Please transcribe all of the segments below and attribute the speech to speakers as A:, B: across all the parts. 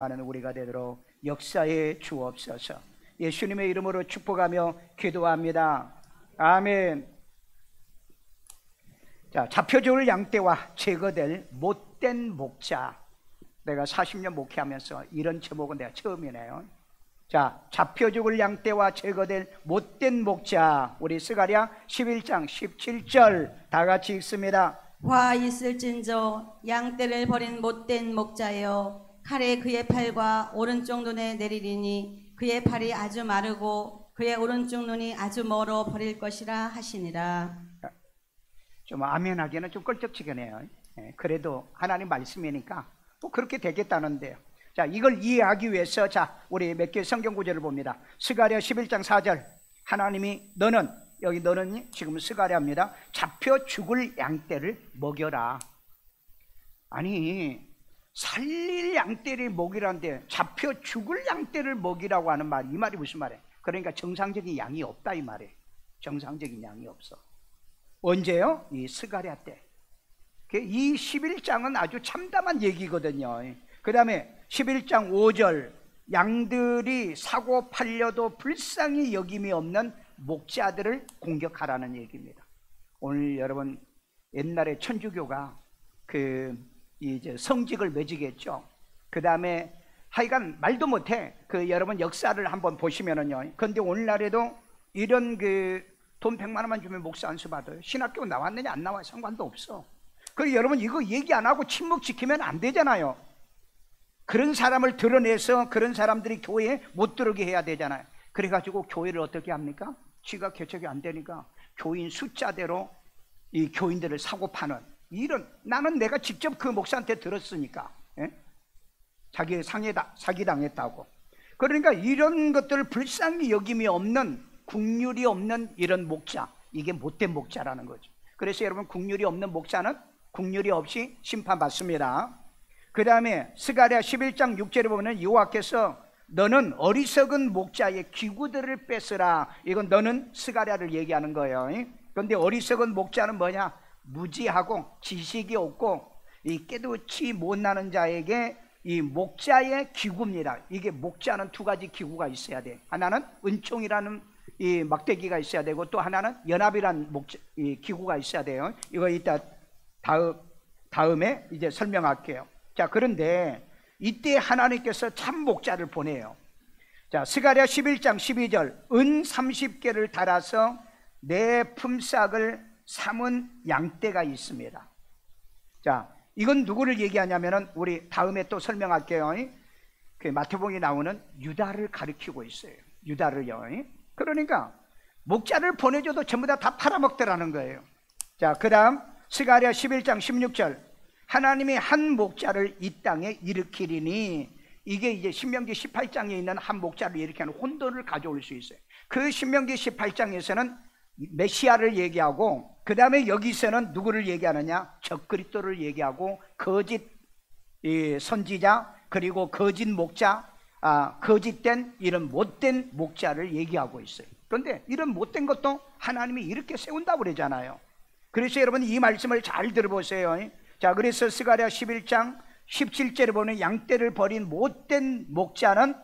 A: 하는 우리가 되도록 역사에 주옵소서. 예수님의 이름으로 축복하며 기도합니다. 아멘. 자, 잡혀줄 양떼와 제거될 못된 목자. 내가 40년 목회하면서 이런 제목은 내가 처음이네요. 자, 잡혀 죽을 양떼와 제거될 못된 목자. 우리 스가랴 11장 17절 다 같이 읽습니다.
B: 화 있을진저 양떼를 버린 못된 목자여, 칼에 그의 팔과 오른쪽 눈에 내리리니 그의 팔이 아주 마르고 그의 오른쪽 눈이 아주 멀어 버릴 것이라 하시니라.
A: 좀 아멘하기는 좀 껄쩍지근해요. 그래도 하나님 말씀이니까 또 그렇게 되겠다는데요. 자, 이걸 이해하기 위해서 자, 우리 몇 개 성경 구절을 봅니다. 스가랴 11장 4절. 하나님이 너는, 여기 너는 지금 스가랴입니다. 잡혀 죽을 양떼를 먹여라. 아니, 살릴 양떼를 먹이라는데 잡혀 죽을 양떼를 먹이라고 하는 말, 이 말이 무슨 말이에요? 그러니까 정상적인 양이 없다 이 말이에요. 정상적인 양이 없어. 언제요? 이 스가랴 때. 이 11장은 아주 참담한 얘기거든요. 그 다음에 11장 5절. 양들이 사고 팔려도 불쌍히 여김이 없는 목자들을 공격하라는 얘기입니다. 오늘 여러분, 옛날에 천주교가 이제 성직을 매지겠죠. 그 다음에 하여간 말도 못해. 여러분 역사를 한번 보시면은요. 그런데 오늘날에도 이런 돈 100만 원만 주면 목사 안수 받아요. 신학교 나왔느냐 안 나와 상관도 없어. 그리고 여러분 이거 얘기 안 하고 침묵 지키면 안 되잖아요. 그런 사람을 드러내서 그런 사람들이 교회에 못 들어오게 해야 되잖아요. 그래가지고 교회를 어떻게 합니까? 지가 개척이 안 되니까 교인 숫자대로 이 교인들을 사고 파는 이런, 나는 내가 직접 그 목사한테 들었으니까, 예? 자기 사기당했다고. 그러니까 이런 것들을 불쌍히 여김이 없는, 국률이 없는 이런 목자, 이게 못된 목자라는 거죠. 그래서 여러분, 국률이 없는 목자는 국률이 없이 심판받습니다. 그 다음에 스가랴 11장 6절에 보면 여호와께서 너는 어리석은 목자의 기구들을 뺏으라. 이건 너는 스가랴를 얘기하는 거예요. 그런데 어리석은 목자는 뭐냐? 무지하고 지식이 없고 이 깨닫지 못나는 자에게 이 목자의 기구입니다. 이게 목자는 두 가지 기구가 있어야 돼. 하나는 은총이라는 이 막대기가 있어야 되고, 또 하나는 연합이라는 이 기구가 있어야 돼요. 이거 이따 다음에 이제 설명할게요. 자, 그런데 이때 하나님께서 참 목자를 보내요. 자, 스가랴 11장 12절. 은 30개를 달아서 내 품삯을 삼은 양떼가 있습니다. 자, 이건 누구를 얘기하냐면은 우리 다음에 또 설명할게요. 마태복음에 나오는 유다를 가리키고 있어요. 유다를요. 그러니까 목자를 보내줘도 전부 다 팔아먹더라는 거예요. 자, 그 다음 스가랴 11장 16절. 하나님이 한 목자를 이 땅에 일으키리니, 이게 이제 신명기 18장에 있는 한 목자를 일으키는 혼돈을 가져올 수 있어요. 그 신명기 18장에서는 메시아를 얘기하고, 그 다음에 여기서는 누구를 얘기하느냐? 적그리스도를 얘기하고, 거짓 선지자, 그리고 거짓 목자, 거짓된 이런 못된 목자를 얘기하고 있어요. 그런데 이런 못된 것도 하나님이 이렇게 세운다고 그러잖아요. 그래서 여러분 이 말씀을 잘 들어보세요. 자, 그래서 스가랴 11장 17절에 보면 양떼를 버린 못된 목자는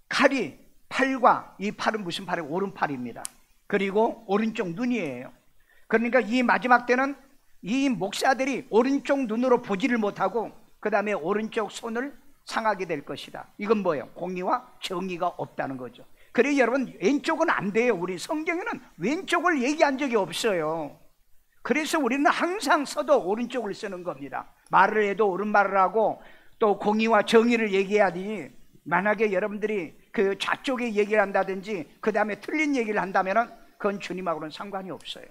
A: 칼이, 팔과, 이 팔은 무슨 팔이에요? 오른팔입니다. 그리고 오른쪽 눈이에요. 그러니까 이 마지막 때는 이 목사들이 오른쪽 눈으로 보지를 못하고 그 다음에 오른쪽 손을 상하게 될 것이다. 이건 뭐예요? 공의와 정의가 없다는 거죠. 그래서 여러분, 왼쪽은 안 돼요. 우리 성경에는 왼쪽을 얘기한 적이 없어요. 그래서 우리는 항상 써도 오른쪽을 쓰는 겁니다. 말을 해도 오른말을 하고, 또 공의와 정의를 얘기해야지, 만약에 여러분들이 그 좌쪽에 얘기를 한다든지 그 다음에 틀린 얘기를 한다면 그건 주님하고는 상관이 없어요.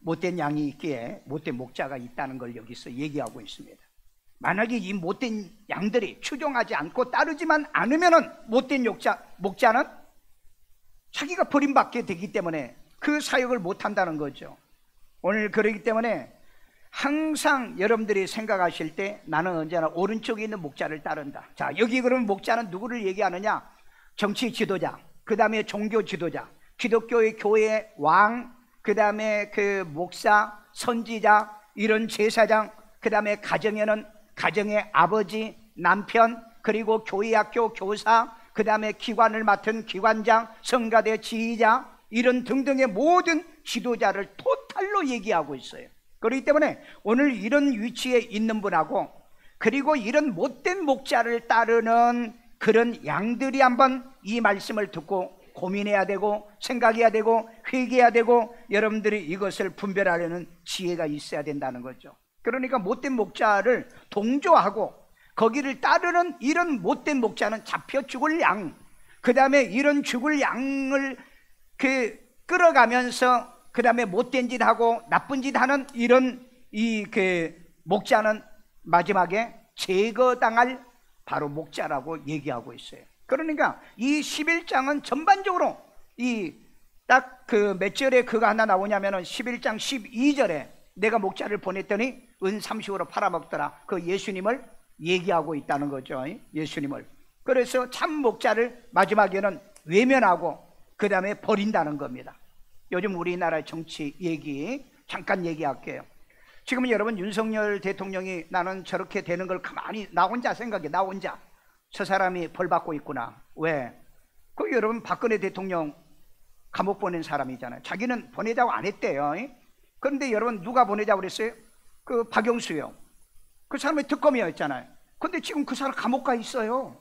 A: 못된 양이 있기에 못된 목자가 있다는 걸 여기서 얘기하고 있습니다. 만약에 이 못된 양들이 추종하지 않고 따르지만 않으면 못된 목자는 자기가 버림받게 되기 때문에 그 사역을 못한다는 거죠. 오늘 그러기 때문에 항상 여러분들이 생각하실 때 나는 언제나 오른쪽에 있는 목자를 따른다. 자, 여기 그러면 목자는 누구를 얘기하느냐? 정치 지도자, 그 다음에 종교 지도자, 기독교의 교회 왕, 그 다음에 그 목사, 선지자, 이런 제사장, 그 다음에 가정에는 가정의 아버지, 남편, 그리고 교회학교 교사, 그 다음에 기관을 맡은 기관장, 성가대 지휘자, 이런 등등의 모든 지도자를 토탈로 얘기하고 있어요. 그렇기 때문에 오늘 이런 위치에 있는 분하고, 그리고 이런 못된 목자를 따르는 그런 양들이 한번 이 말씀을 듣고 고민해야 되고, 생각해야 되고, 회개해야 되고, 여러분들이 이것을 분별하려는 지혜가 있어야 된다는 거죠. 그러니까 못된 목자를 동조하고 거기를 따르는 이런 못된 목자는 잡혀 죽을 양, 그 다음에 이런 죽을 양을 끌어가면서 그 다음에 못된 짓 하고 나쁜 짓 하는 이런 목자는 마지막에 제거당할 바로 목자라고 얘기하고 있어요. 그러니까 이 11장은 전반적으로 딱 몇 절에 그거 하나 나오냐면은 11장 12절에 내가 목자를 보냈더니 은 30으로 팔아먹더라. 그 예수님을 얘기하고 있다는 거죠. 예수님을. 그래서 참 목자를 마지막에는 외면하고 그 다음에 버린다는 겁니다. 요즘 우리나라의 정치 얘기 잠깐 얘기할게요. 지금 여러분 윤석열 대통령이 나는 저렇게 되는 걸 가만히 나 혼자 생각해. 나 혼자 저 사람이 벌 받고 있구나. 왜? 그 여러분 박근혜 대통령 감옥 보낸 사람이잖아요. 자기는 보내자고 안 했대요. 그런데 여러분 누가 보내자고 그랬어요? 그 박영수요. 그 사람이 특검이었잖아요. 근데 지금 그 사람 감옥 가 있어요.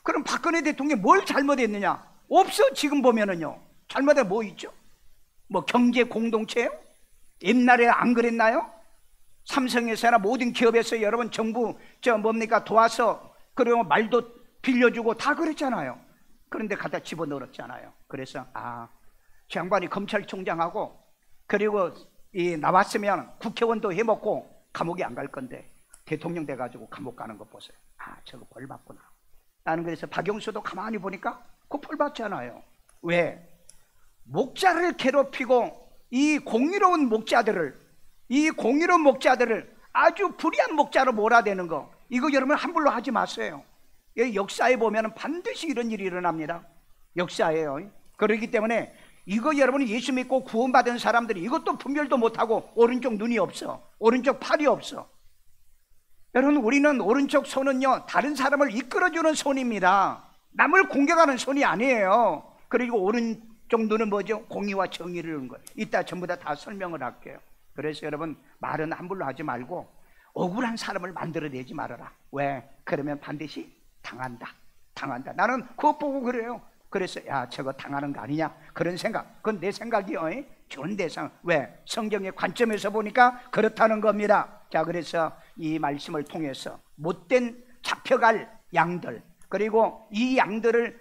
A: 그럼 박근혜 대통령이 뭘 잘못했느냐? 없어. 지금 보면은요. 잘못한 뭐 있죠? 뭐 경제 공동체요? 옛날에 안 그랬나요? 삼성에서나 모든 기업에서 여러분 정부 도와서 그리고 말도 빌려주고 다 그랬잖아요. 그런데 갖다 집어넣었잖아요. 그래서 저 양반이 검찰총장하고 그리고 나왔으면 국회의원도 해먹고 감옥에 안 갈 건데 대통령 돼가지고 감옥 가는 거 보세요. 저거 벌 받구나. 나는 그래서 박영수도 가만히 보니까 그 벌 받잖아요. 왜? 목자를 괴롭히고 이 공의로운 목자들을 아주 불의한 목자로 몰아대는 거, 이거 여러분 함부로 하지 마세요. 역사에 보면 반드시 이런 일이 일어납니다. 역사예요. 그렇기 때문에 이거 여러분이 예수 믿고 구원받은 사람들이 이것도 분별도 못하고 오른쪽 눈이 없어, 오른쪽 팔이 없어. 여러분 우리는 오른쪽 손은요 다른 사람을 이끌어주는 손입니다. 남을 공격하는 손이 아니에요. 그리고 오른쪽 눈은 뭐죠? 공의와 정의를 이루는 거예요. 이따 전부 다 설명을 할게요. 그래서 여러분 말은 함부로 하지 말고 억울한 사람을 만들어내지 말아라. 왜? 그러면 반드시 당한다. 나는 그거 보고 그래요. 그래서 저거 당하는 거 아니냐 그런 생각, 그건 내 생각이요. 좋은 대상. 왜? 성경의 관점에서 보니까 그렇다는 겁니다. 자, 그래서 이 말씀을 통해서 못된 잡혀갈 양들, 그리고 이 양들을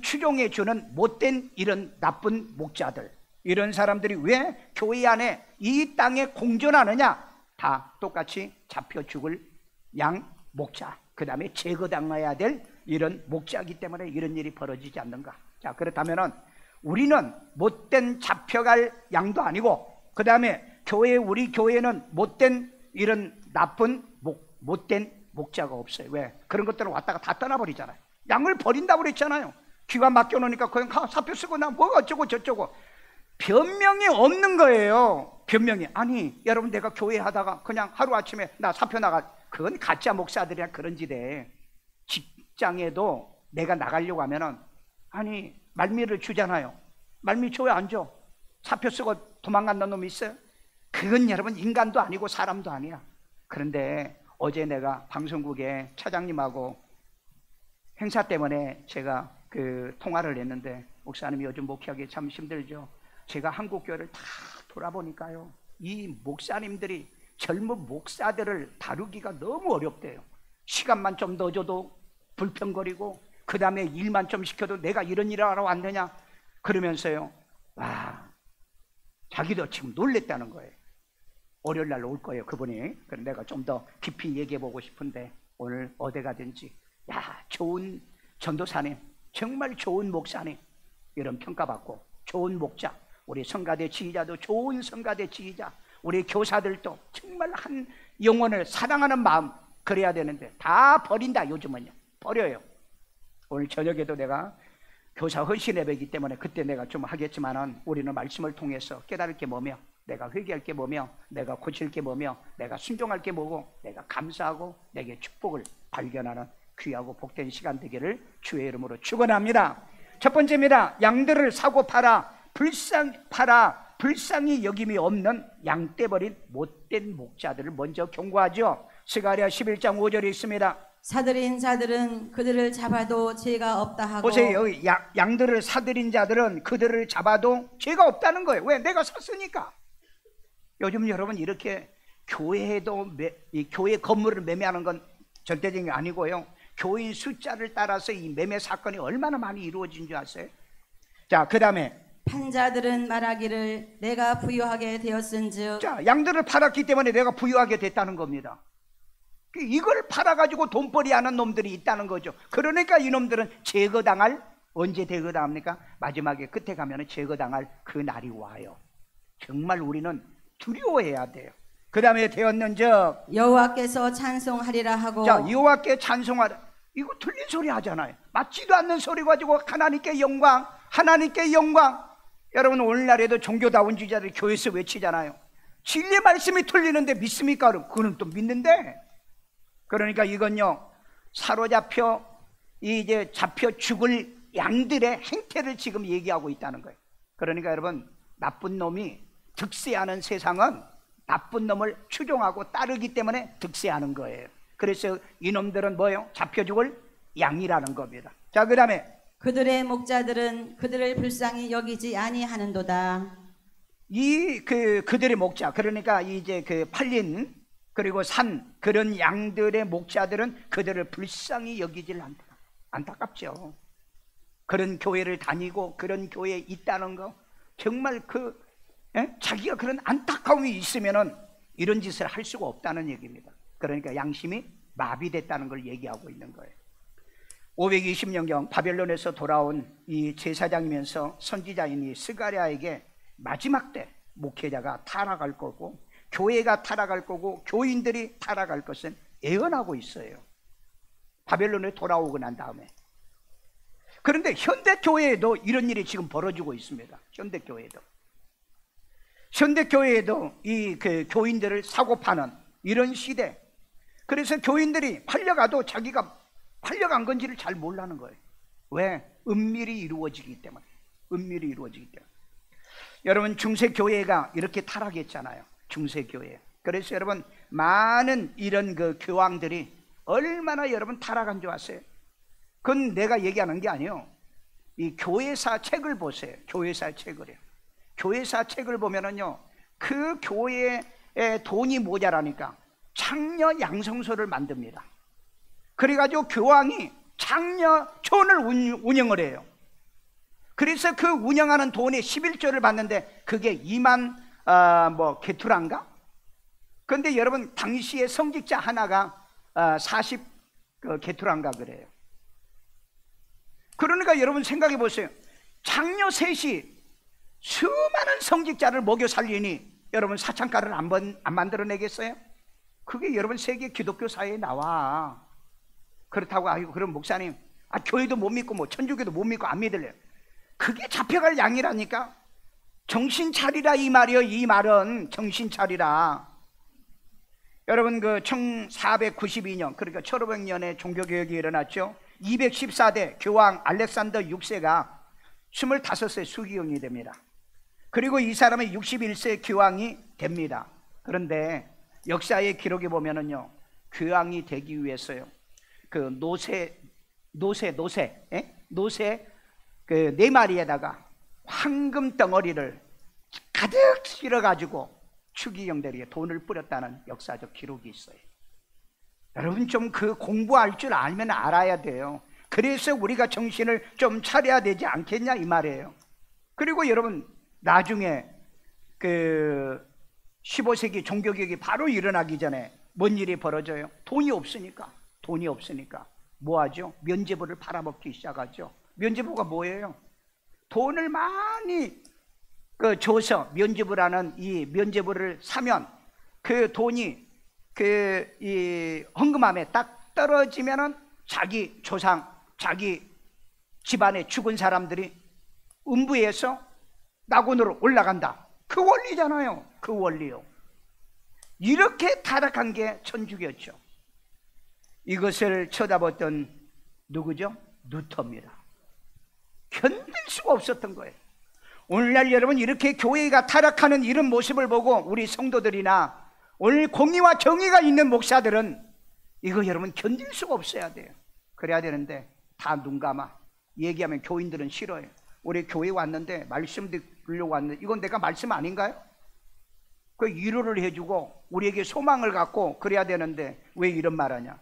A: 추종해 주는 못된 이런 나쁜 목자들, 이런 사람들이 왜 교회 안에 이 땅에 공존하느냐? 다 똑같이 잡혀 죽을 양 목자, 그 다음에 제거당해야 될 이런 목자이기 때문에 이런 일이 벌어지지 않는가. 자, 그렇다면은 우리는 못된 잡혀갈 양도 아니고, 그 다음에 우리 교회는 못된 이런 나쁜 못된 목자가 없어요. 왜? 그런 것들은 왔다가 다 떠나버리잖아요. 양을 버린다고 그랬잖아요. 귀가 맡겨놓으니까 그냥 사표 쓰고 나 뭐 어쩌고 저쩌고 변명이 없는 거예요. 변명이. 아니 여러분, 내가 교회 하다가 그냥 하루아침에 나 사표 나가, 그건 가짜 목사들이랑 그런 지대. 직장에도 내가 나가려고 하면은 말미를 주잖아요. 말미 줘요, 안 줘? 사표 쓰고 도망간다는 놈이 있어요? 그건 여러분 인간도 아니고 사람도 아니야. 그런데 어제 내가 방송국에 차장님하고 행사 때문에 제가 통화를 했는데, 목사님이 요즘 목회하기 참 힘들죠. 제가 한국 교회를 다 돌아보니까요, 이 목사님들이 젊은 목사들을 다루기가 너무 어렵대요. 시간만 좀 넣어줘도 불평거리고, 그 다음에 일만 좀 시켜도 내가 이런 일을 하러 왔느냐 그러면서요, 자기도 지금 놀랬다는 거예요. 월요일 날 올 거예요, 그분이. 그래서 내가 좀 더 깊이 얘기해 보고 싶은데, 오늘 어디 가든지 좋은 전도사님, 정말 좋은 목사님, 이런 평가받고, 좋은 목자, 우리 성가대 지휘자도 좋은 성가대 지휘자, 우리 교사들도 정말 한 영혼을 사랑하는 마음, 그래야 되는데 다 버린다. 요즘은요 버려요. 오늘 저녁에도 내가 교사 헌신 예배이기 때문에 그때 내가 좀 하겠지만은, 우리는 말씀을 통해서 깨달을 게 뭐며, 내가 회개할 게 뭐며, 내가 고칠 게 뭐며, 내가 순종할 게 뭐고, 내가 감사하고 내게 축복을 발견하는 귀하고 복된 시간 되기를 주의 이름으로 축원합니다. 첫 번째입니다. 양들을 사고 불쌍히 여김이 없는 양떼버린 못된 목자들을 먼저 경고하죠. 스가랴 11장 5절에 있습니다.
B: 사들인 자들은 그들을 잡아도 죄가 없다 하고.
A: 보세요. 양들을 사들인 자들은 그들을 잡아도 죄가 없다는 거예요. 왜? 내가 샀으니까. 요즘 여러분 이렇게 교회에도 이 교회 건물을 매매하는 건 절대적인 게 아니고요. 교인 숫자를 따라서 이 매매 사건이 얼마나 많이 이루어진 줄 아세요? 자, 그 다음에
B: 판자들은 말하기를 내가 부유하게 되었은즉.
A: 자, 양들을 팔았기 때문에 내가 부유하게 됐다는 겁니다. 이걸 팔아가지고 돈벌이하는 놈들이 있다는 거죠. 그러니까 이놈들은 제거당할, 언제 제거당합니까? 마지막에 끝에 가면 제거당할 그 날이 와요. 정말 우리는 두려워해야 돼요. 그 다음에 되었는즉
B: 여호와께서 찬송하리라 하고.
A: 자, 여호와께 찬송하라. 이거 틀린 소리 하잖아요. 맞지도 않는 소리 가지고 하나님께 영광, 하나님께 영광. 여러분 오늘날에도 종교다원주의자들이 교회에서 외치잖아요. 진리의 말씀이 틀리는데 믿습니까? 그는 또 믿는데. 그러니까 이건요, 사로잡혀 이제 잡혀 죽을 양들의 행태를 지금 얘기하고 있다는 거예요. 그러니까 여러분, 나쁜 놈이 득세하는 세상은 나쁜 놈을 추종하고 따르기 때문에 득세하는 거예요. 그래서 이놈들은 뭐예요? 잡혀 죽을 양이라는 겁니다. 자, 그 다음에
B: 그들의 목자들은 그들을 불쌍히 여기지 아니하는도다.
A: 그들의 목자, 그러니까 이제 그 팔린 그리고 산 그런 양들의 목자들은 그들을 불쌍히 여기질 않다. 안타깝죠. 그런 교회를 다니고 그런 교회에 있다는 거 정말 자기가 그런 안타까움이 있으면은 이런 짓을 할 수가 없다는 얘기입니다. 그러니까 양심이 마비됐다는 걸 얘기하고 있는 거예요. 520년경 바벨론에서 돌아온 이 제사장이면서 선지자인 이 스가랴에게 마지막 때 목회자가 타락할 거고 교회가 타락할 거고 교인들이 타락할 것은 예언하고 있어요. 바벨론에 돌아오고 난 다음에. 그런데 현대교회에도 이런 일이 지금 벌어지고 있습니다. 현대교회에도 이 교인들을 사고 파는 이런 시대. 그래서 교인들이 팔려가도 자기가 팔려간 건지를 잘 모르는 거예요. 왜? 은밀히 이루어지기 때문에. 여러분 중세교회가 이렇게 타락했잖아요. 중세교회. 그래서 여러분 많은 이런 그 교황들이 얼마나 여러분 타락한 줄 아세요? 그건 내가 얘기하는 게 아니에요. 이 교회사 책을 보세요. 교회사 책을 보면은요, 그 교회에 돈이 모자라니까 창녀 양성소를 만듭니다. 그래가지고 교황이 창녀촌을 운영을 해요. 그래서 그 운영하는 돈의 11조를 받는데 그게 2만 게투란가? 그런데 여러분 당시에 성직자 하나가 40 게투란가 그래요. 그러니까 여러분 생각해 보세요. 장녀 셋이 수많은 성직자를 먹여 살리니 여러분 사창가를 안 만들어내겠어요? 그게 여러분 세계 기독교 사회에 나와. 그렇다고 아이고 그럼 목사님 교회도 못 믿고 뭐 천주교도 못 믿고 안 믿을래요. 그게 잡혀갈 양이라니까. 정신 차리라 이 말이요. 이 말은 정신 차리라. 여러분 그 1492년 그러니까 1500년에 종교개혁이 일어났죠. 214대 교황 알렉산더 6세가 25세 수기경이 됩니다. 그리고 이 사람은 61세 교황이 됩니다. 그런데 역사의 기록에 보면은요, 교황이 되기 위해서요, 그 노새 그 4마리에다가 황금 덩어리를 가득 실어가지고 추기경들에게 돈을 뿌렸다는 역사적 기록이 있어요. 여러분 좀 그 공부할 줄 알면 알아야 돼요. 그래서 우리가 정신을 좀 차려야 되지 않겠냐 이 말이에요. 그리고 여러분 나중에 그 15세기 종교개혁이 바로 일어나기 전에 뭔 일이 벌어져요? 돈이 없으니까 뭐 하죠? 면죄부를 팔아먹기 시작하죠. 면죄부가 뭐예요? 돈을 많이 줘서 면죄부라는 이 면죄부를 사면 그 돈이 이 헌금함에 딱 떨어지면은 자기 조상, 자기 집안에 죽은 사람들이 음부에서 낙원으로 올라간다. 그 원리잖아요. 그 원리요. 이렇게 타락한 게 천주교였죠. 이것을 쳐다봤던 누구죠? 루터입니다. 견딜 수가 없었던 거예요. 오늘날 여러분 이렇게 교회가 타락하는 이런 모습을 보고 우리 성도들이나 오늘 공의와 정의가 있는 목사들은 이거 여러분 견딜 수가 없어야 돼요. 그래야 되는데 다 눈 감아. 얘기하면 교인들은 싫어요. 우리 교회 왔는데 말씀 들으려고 왔는데 이건 내가 말씀 아닌가요? 그 위로를 해주고 우리에게 소망을 갖고 그래야 되는데 왜 이런 말 하냐.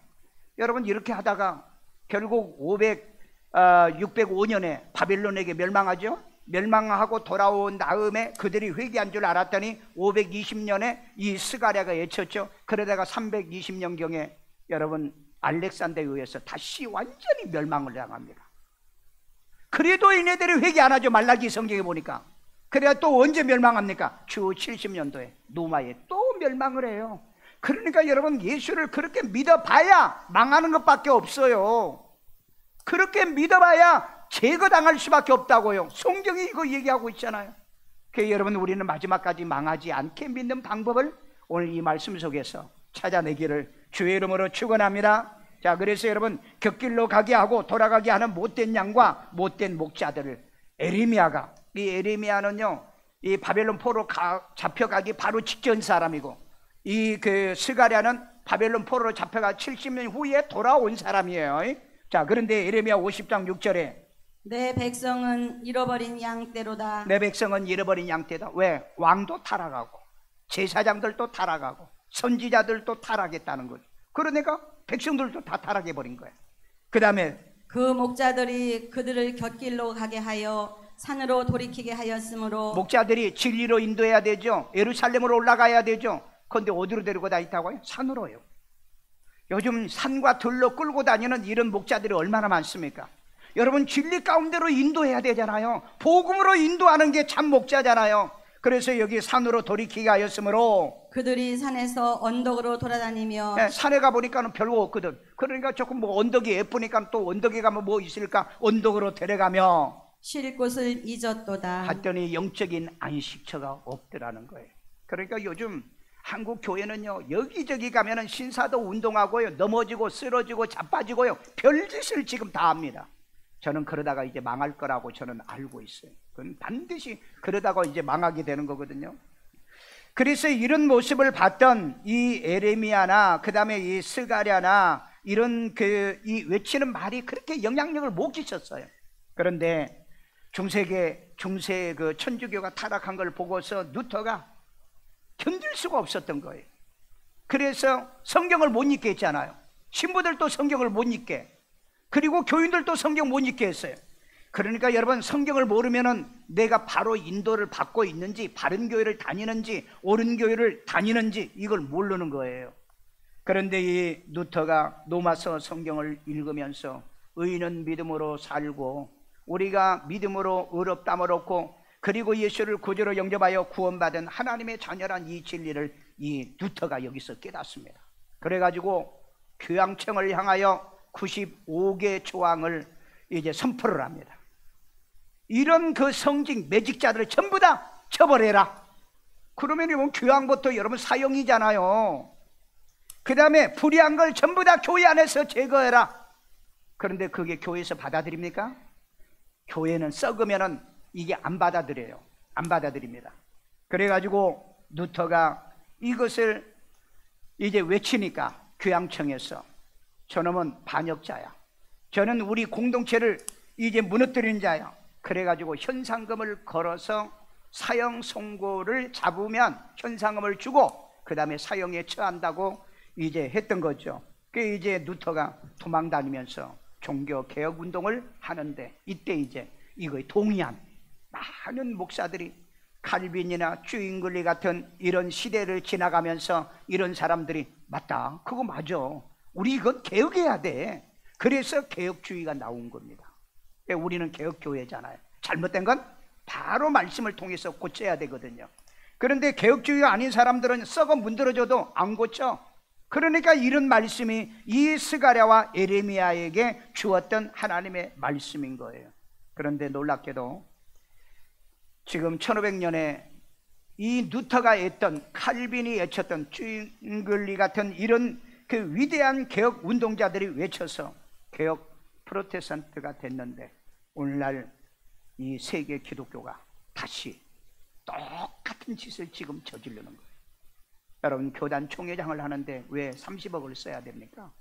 A: 여러분 이렇게 하다가 결국 605년에 바벨론에게 멸망하죠. 멸망하고 돌아온 다음에 그들이 회개한 줄 알았더니 520년에 이 스가랴가 외쳤죠. 그러다가 320년경에 여러분 알렉산더에 의해서 다시 완전히 멸망을 당합니다. 그래도 얘네들이 회개 안 하죠. 말라기 성경에 보니까. 그래야 또 언제 멸망합니까? 주 70년도에 노마에 또 멸망을 해요. 그러니까 여러분 예수를 그렇게 믿어봐야 망하는 것밖에 없어요. 그렇게 믿어봐야 제거당할 수밖에 없다고요. 성경이 이거 얘기하고 있잖아요. 그래서 여러분 우리는 마지막까지 망하지 않게 믿는 방법을 오늘 이 말씀 속에서 찾아내기를 주의 이름으로 축원합니다. 자, 그래서 여러분 곁길로 가게 하고 돌아가게 하는 못된 양과 못된 목자들을 에레미야가, 이 에레미야는요 이 바벨론 포로 잡혀가기 바로 직전 사람이고 이 그 스가랴는 바벨론 포로로 잡혀가 70년 후에 돌아온 사람이에요. 자, 그런데 에레미야 50장 6절에
B: 내 백성은 잃어버린 양떼로다.
A: 내 백성은 잃어버린 양떼다. 왜? 왕도 타락하고 제사장들도 타락하고 선지자들도 타락했다는 거죠. 그러니까 백성들도 다 타락해버린 거예요. 그 다음에
B: 그 목자들이 그들을 곁길로 가게 하여 산으로 돌이키게 하였으므로
A: 목자들이 진리로 인도해야 되죠. 예루살렘으로 올라가야 되죠. 그런데 어디로 데리고 다니다고요? 산으로요. 요즘 산과 들로 끌고 다니는 이런 목자들이 얼마나 많습니까? 여러분 진리 가운데로 인도해야 되잖아요. 복음으로 인도하는 게 참 목자잖아요. 그래서 여기 산으로 돌이키게 하였으므로
B: 그들이 산에서 언덕으로 돌아다니며
A: 산에 가보니까 별거 없거든. 그러니까 조금 뭐 언덕이 예쁘니까 또 언덕에 가면 뭐 있을까 언덕으로 데려가며
B: 쉴 곳을 잊었도다.
A: 갔더니 영적인 안식처가 없더라는 거예요. 그러니까 요즘 한국 교회는요 여기저기 가면은 신사도 운동하고요 넘어지고 쓰러지고 자빠지고요 별짓을 지금 다 합니다. 저는 그러다가 이제 망할 거라고 저는 알고 있어요. 그건 반드시 그러다가 이제 망하게 되는 거거든요. 그래서 이런 모습을 봤던 이 에레미야나 그 다음에 이 스가랴나 이런 이 외치는 말이 그렇게 영향력을 못 끼쳤어요. 그런데 중세 그 천주교가 타락한 걸 보고서 루터가 견딜 수가 없었던 거예요. 그래서 성경을 못 읽게 했잖아요. 신부들도 성경을 못 읽게, 그리고 교인들도 성경 못 읽게 했어요. 그러니까 여러분 성경을 모르면은 내가 바로 인도를 받고 있는지 바른 교회를 다니는지 옳은 교회를 다니는지 이걸 모르는 거예요. 그런데 이 루터가 로마서 성경을 읽으면서 의인은 믿음으로 살고 우리가 믿음으로 의롭다함을 얻고 그리고 예수를 구주로 영접하여 구원받은 하나님의 자녀란 이 진리를 이 루터가 여기서 깨닫습니다. 그래가지고 교황청을 향하여 95개 조항을 이제 선포를 합니다. 이런 그 성직 매직자들을 전부 다 처벌해라. 그러면 이건 교황부터 여러분 사형이잖아요. 그 다음에 불의한 걸 전부 다 교회 안에서 제거해라. 그런데 그게 교회에서 받아들입니까? 교회는 썩으면은 이게 안 받아들여요. 안 받아들입니다. 그래가지고 루터가 이것을 이제 외치니까 교황청에서 저놈은 반역자야. 저는 우리 공동체를 이제 무너뜨리는 자야. 그래가지고 현상금을 걸어서 사형 선고를 잡으면 현상금을 주고 그 다음에 사형에 처한다고 이제 했던 거죠. 그 이제 루터가 도망 다니면서 종교 개혁 운동을 하는데 이때 이제 이거에 동의한 많은 목사들이 칼빈이나 쭈잉글리 같은 이런 시대를 지나가면서 이런 사람들이 맞다, 그거 맞아, 우리 이건 개혁해야 돼. 그래서 개혁주의가 나온 겁니다. 우리는 개혁교회잖아요. 잘못된 건 바로 말씀을 통해서 고쳐야 되거든요. 그런데 개혁주의가 아닌 사람들은 썩어 문드러져도 안 고쳐. 그러니까 이런 말씀이 이 스가랴와 에레미야에게 주었던 하나님의 말씀인 거예요. 그런데 놀랍게도 지금 1500년에 이 루터가 했던, 칼빈이 외쳤던, 쭝글리 같은 이런 그 위대한 개혁 운동자들이 외쳐서 개혁 프로테스탄트가 됐는데, 오늘날 이 세계 기독교가 다시 똑같은 짓을 지금 저지르는 거예요. 여러분, 교단 총회장을 하는데 왜 30억을 써야 됩니까?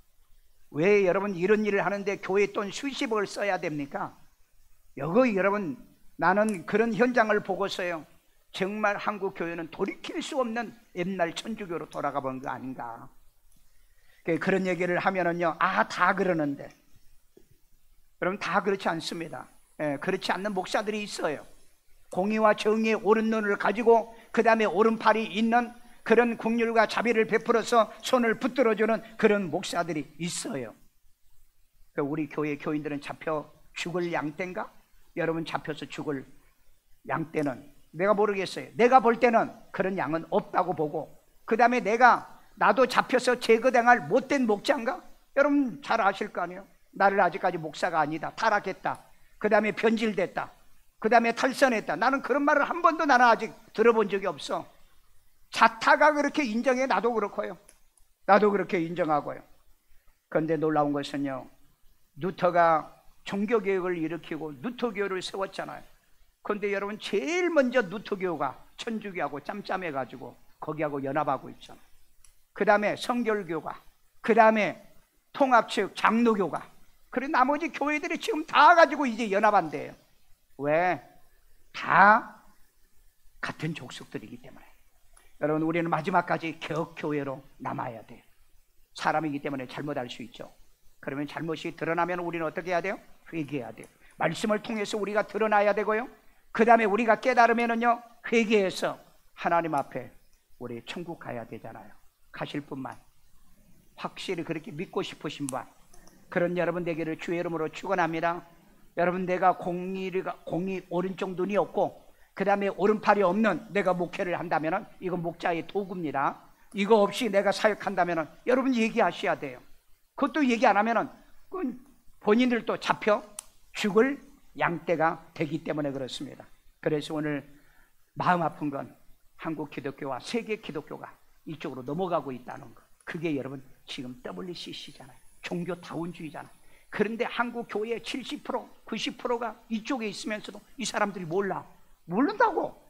A: 왜 여러분 이런 일을 하는데 교회 돈 수십억을 써야 됩니까? 여러분, 나는 그런 현장을 보고서요, 정말 한국 교회는 돌이킬 수 없는 옛날 천주교로 돌아가 본 거 아닌가. 그런 얘기를 하면은요, 아, 다 그러는데. 여러분, 다 그렇지 않습니다. 그렇지 않는 목사들이 있어요. 공의와 정의의 옳은 눈을 가지고 그 다음에 오른팔이 있는 그런 긍휼과 자비를 베풀어서 손을 붙들어주는 그런 목사들이 있어요. 우리 교회 교인들은 잡혀 죽을 양떼인가? 여러분, 잡혀서 죽을 양떼는 내가 모르겠어요. 내가 볼 때는 그런 양은 없다고 보고, 그 다음에 나도 잡혀서 제거당할 못된 목자인가? 여러분 잘 아실 거 아니에요. 나를 아직까지 목사가 아니다, 타락했다, 그 다음에 변질됐다, 그 다음에 탈선했다. 나는 그런 말을 한 번도 나는 아직 들어본 적이 없어. 자타가 그렇게 인정해. 나도 그렇고요. 나도 그렇게 인정하고요. 그런데 놀라운 것은요, 루터가 종교개혁을 일으키고 루터교를 세웠잖아요. 그런데 여러분, 제일 먼저 루터교가 천주교하고 짬짬해가지고 거기하고 연합하고 있잖아요. 그 다음에 성결교가, 그 다음에 통합측 장로교가, 그리고 나머지 교회들이 지금 다 가지고 이제 연합한대요. 왜? 다 같은 족속들이기 때문에. 여러분, 우리는 마지막까지 개혁교회로 남아야 돼요. 사람이기 때문에 잘못할 수 있죠. 그러면 잘못이 드러나면 우리는 어떻게 해야 돼요? 회개해야 돼요. 말씀을 통해서 우리가 드러나야 되고요, 그 다음에 우리가 깨달으면은요, 회개해서 하나님 앞에 우리 천국 가야 되잖아요. 가실 분만, 확실히 그렇게 믿고 싶으신 분, 그런 여러분 되기를 주의 이름으로 축원합니다. 여러분, 내가 공의 오른쪽 눈이 없고 그 다음에 오른팔이 없는 내가 목회를 한다면 이건 목자의 도구입니다. 이거 없이 내가 사역한다면 여러분 얘기하셔야 돼요. 그것도 얘기 안 하면 본인들도 잡혀 죽을 양떼가 되기 때문에 그렇습니다. 그래서 오늘 마음 아픈 건 한국 기독교와 세계 기독교가 이쪽으로 넘어가고 있다는 거. 그게 여러분 지금 WCC잖아요. 종교다운주의잖아요. 그런데 한국 교회의 70%, 90%가 이쪽에 있으면서도 이 사람들이 모른다고.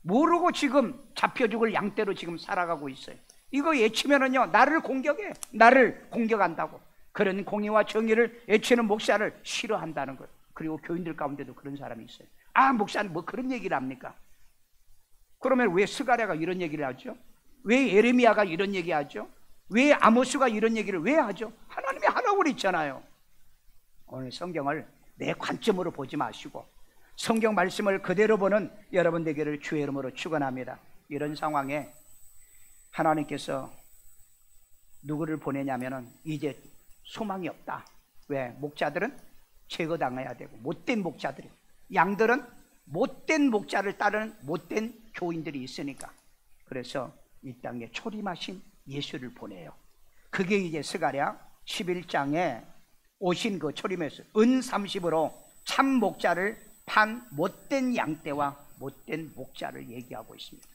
A: 모르고 지금 잡혀 죽을 양떼로 지금 살아가고 있어요. 이거 외치면은요, 나를 공격한다고. 그런 공의와 정의를 외치는 목사를 싫어한다는 거예요. 그리고 교인들 가운데도 그런 사람이 있어요. 아, 목사는 뭐 그런 얘기를 합니까? 그러면 왜 스가랴가 이런 얘기를 하죠? 왜 예레미야가 이런 얘기 하죠? 왜 아모스가 이런 얘기를 왜 하죠? 하나님이 하라고 그랬잖아요. 오늘 성경을 내 관점으로 보지 마시고 성경 말씀을 그대로 보는 여러분 되기를 주의 이름으로 축원합니다. 이런 상황에 하나님께서 누구를 보내냐면은 이제 소망이 없다. 왜? 목자들은 제거당해야 되고, 못된 목자들이, 양들은 못된 목자를 따르는 못된 교인들이 있으니까. 그래서 이 땅에 초림하신 예수를 보내요. 그게 이제 스가랴 11장에 오신 그 초림에서 은 30으로 참 목자를 판 못된 양떼와 못된 목자를 얘기하고 있습니다.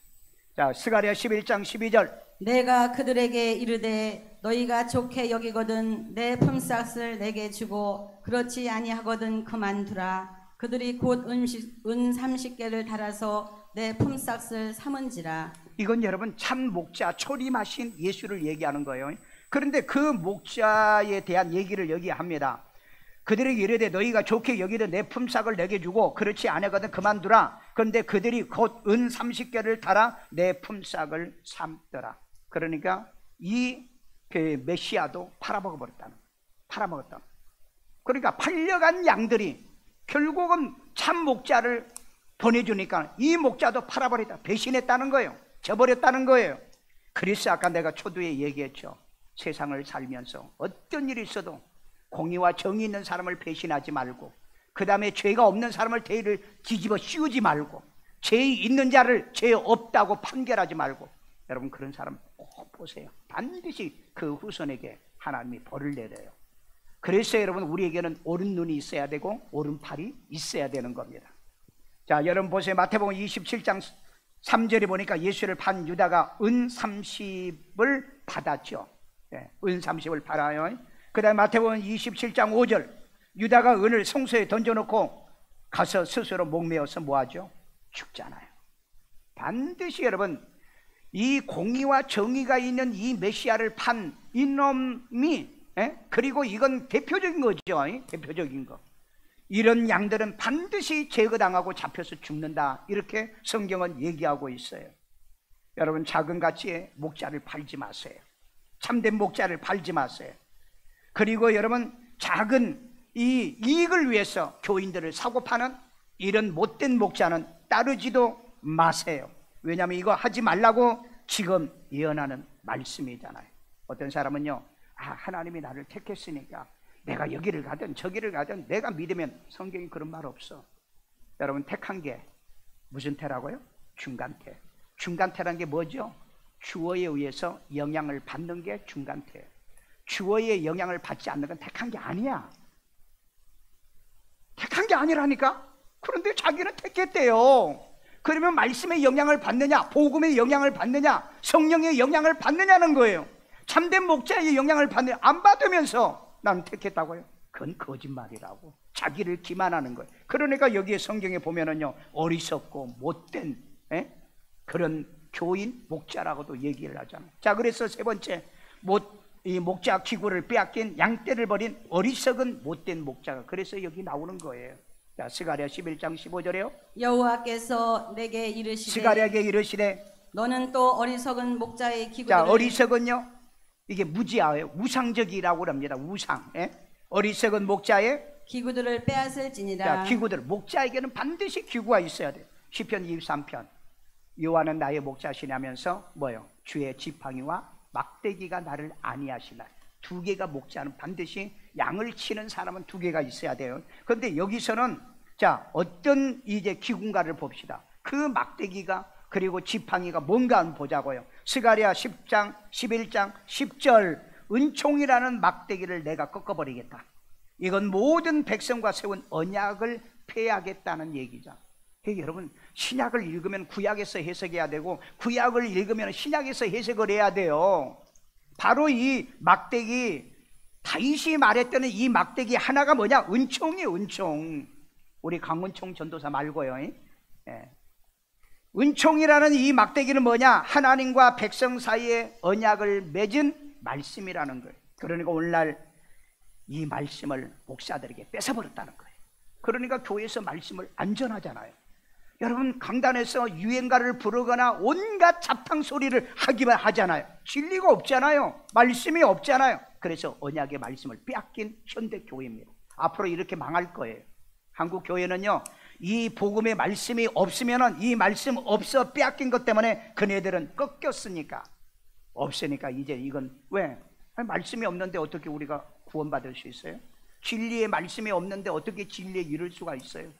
A: 자, 스가랴 11장 12절.
B: 내가 그들에게 이르되 너희가 좋게 여기거든 내 품삯을 내게 주고 그렇지 아니하거든 그만두라. 그들이 곧 은 30개를 달아서 내 품삯을 삼은지라.
A: 이건 여러분 참 목자 초림하신 예수를 얘기하는 거예요. 그런데 그 목자에 대한 얘기를 여기 합니다. 그들에게 이르되 너희가 좋게 여기든 내 품삯을 내게 주고 그렇지 아니하거든 그만두라. 그런데 그들이 곧 은 30개를 달아 내 품삯을 삼더라. 그러니까 이 메시아도 팔아먹었다는. 그러니까 팔려간 양들이 결국은 참 목자를 보내주니까 이 목자도 팔아버렸다. 배신했다는 거예요. 져버렸다는 거예요. 그래서 아까 내가 초두에 얘기했죠. 세상을 살면서 어떤 일이 있어도 공의와 정의 있는 사람을 배신하지 말고, 그 다음에 죄가 없는 사람을 대의를 뒤집어 씌우지 말고, 죄 있는 자를 죄 없다고 판결하지 말고, 여러분 그런 사람 꼭 보세요. 반드시 그 후손에게 하나님이 벌을 내려요. 그래서 여러분 우리에게는 오른 눈이 있어야 되고 오른팔이 있어야 되는 겁니다. 자, 여러분 보세요. 마태복음 27장 3절에 보니까 예수를 판 유다가 은 30을 받았죠. 네, 은 30을 팔아요. 그 다음에 마태복음 27장 5절, 유다가 은을 성소에 던져놓고 가서 스스로 목매어서 뭐하죠? 죽잖아요. 반드시 여러분, 이 공의와 정의가 있는 이 메시아를 판 이놈이, 그리고 이건 대표적인 거죠. 대표적인 거. 이런 양들은 반드시 제거당하고 잡혀서 죽는다, 이렇게 성경은 얘기하고 있어요. 여러분, 작은 가치에 목자를 팔지 마세요. 참된 목자를 팔지 마세요. 그리고 여러분, 작은 이 이익을 위해서 교인들을 사고 파는 이런 못된 목자는 따르지도 마세요. 왜냐하면 이거 하지 말라고 지금 예언하는 말씀이잖아요. 어떤 사람은요, 하나님이 나를 택했으니까 내가 여기를 가든 저기를 가든 내가 믿으면, 성경이 그런 말 없어. 여러분, 택한 게 무슨 태라고요? 중간태. 중간태란 게 뭐죠? 주어에 의해서 영향을 받는 게 중간태예요. 주어의 영향을 받지 않는 건 택한 게 아니야. 택한 게 아니라니까. 그런데 자기는 택했대요. 그러면 말씀의 영향을 받느냐, 복음의 영향을 받느냐, 성령의 영향을 받느냐는 거예요. 참된 목자의 영향을 받느냐, 안 받으면서 나는 택했다고요? 그건 거짓말이라고. 자기를 기만하는 거예요. 그러니까 여기에 성경에 보면은요, 어리석고 못된 그런 교인, 목자라고도 얘기를 하잖아요. 자, 그래서 세 번째, 이 목자 기구를 빼앗긴, 양떼를 버린 어리석은 못된 목자가, 그래서 여기 나오는 거예요. 자, 스가랴 11장 15절에요.
B: 여호와께서 내게 이르시되,
A: 스가랴에게 이르시되,
B: 너는 또 어리석은 목자의 기구들을.
A: 자, 어리석은요, 이게 무지하예요. 우상적이라고 합니다. 우상. 어리석은 목자의
B: 기구들을 빼앗을지니라.
A: 자, 기구들, 목자에게는 반드시 기구가 있어야 돼요. 시편 23편, 여호와는 나의 목자시냐면서 뭐요? 주의 지팡이와 막대기가 나를 안위하시나. 두 개가 목자는 반드시, 양을 치는 사람은 두 개가 있어야 돼요. 그런데 여기서는 자, 어떤 이제 기구인가를 봅시다. 그 막대기가 그리고 지팡이가 뭔가 한번 보자고요. 스가랴 10장 11장 10절, 은총이라는 막대기를 내가 꺾어버리겠다. 이건 모든 백성과 세운 언약을 폐하겠다는 얘기죠. 여러분, 신약을 읽으면 구약에서 해석해야 되고, 구약을 읽으면 신약에서 해석을 해야 돼요. 바로 이 막대기, 다윗이 말했던 이 막대기 하나가 뭐냐? 은총이에요. 은총. 우리 강은총 전도사 말고요. 은총이라는 이 막대기는 뭐냐? 하나님과 백성 사이에 언약을 맺은 말씀이라는 거예요. 그러니까 오늘날 이 말씀을 목사들에게 뺏어버렸다는 거예요. 그러니까 교회에서 말씀을 안 전하잖아요. 여러분, 강단에서 유행가를 부르거나 온갖 잡탕 소리를 하기만 하잖아요. 진리가 없잖아요. 말씀이 없잖아요. 그래서 언약의 말씀을 빼앗긴 현대 교회입니다. 앞으로 이렇게 망할 거예요. 한국 교회는요, 이 복음의 말씀이 없으면은, 이 말씀 없어 빼앗긴 것 때문에 그네들은 꺾였으니까, 없으니까 이제 이건 왜? 말씀이 없는데 어떻게 우리가 구원받을 수 있어요? 진리의 말씀이 없는데 어떻게 진리에 이를 수가 있어요?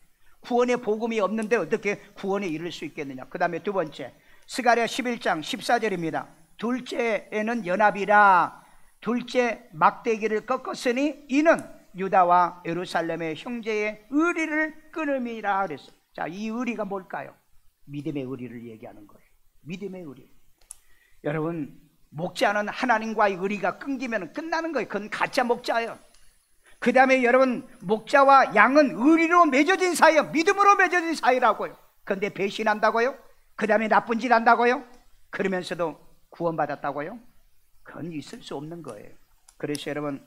A: 구원의 복음이 없는데 어떻게 구원에 이를 수 있겠느냐. 그 다음에 두 번째, 스가랴 11장 14절입니다. 둘째에는 연합이라, 둘째 막대기를 꺾었으니 이는 유다와 예루살렘의 형제의 의리를 끊음이라 그랬어요. 자, 이 의리가 뭘까요? 믿음의 의리를 얘기하는 거예요. 믿음의 의리. 여러분, 목자는 하나님과의 의리가 끊기면 끝나는 거예요. 그건 가짜 목자예요. 그 다음에 여러분, 목자와 양은 의리로 맺어진 사이예요. 믿음으로 맺어진 사이라고요. 그런데 배신한다고요? 그 다음에 나쁜 짓 한다고요? 그러면서도 구원받았다고요? 그건 있을 수 없는 거예요. 그래서 여러분,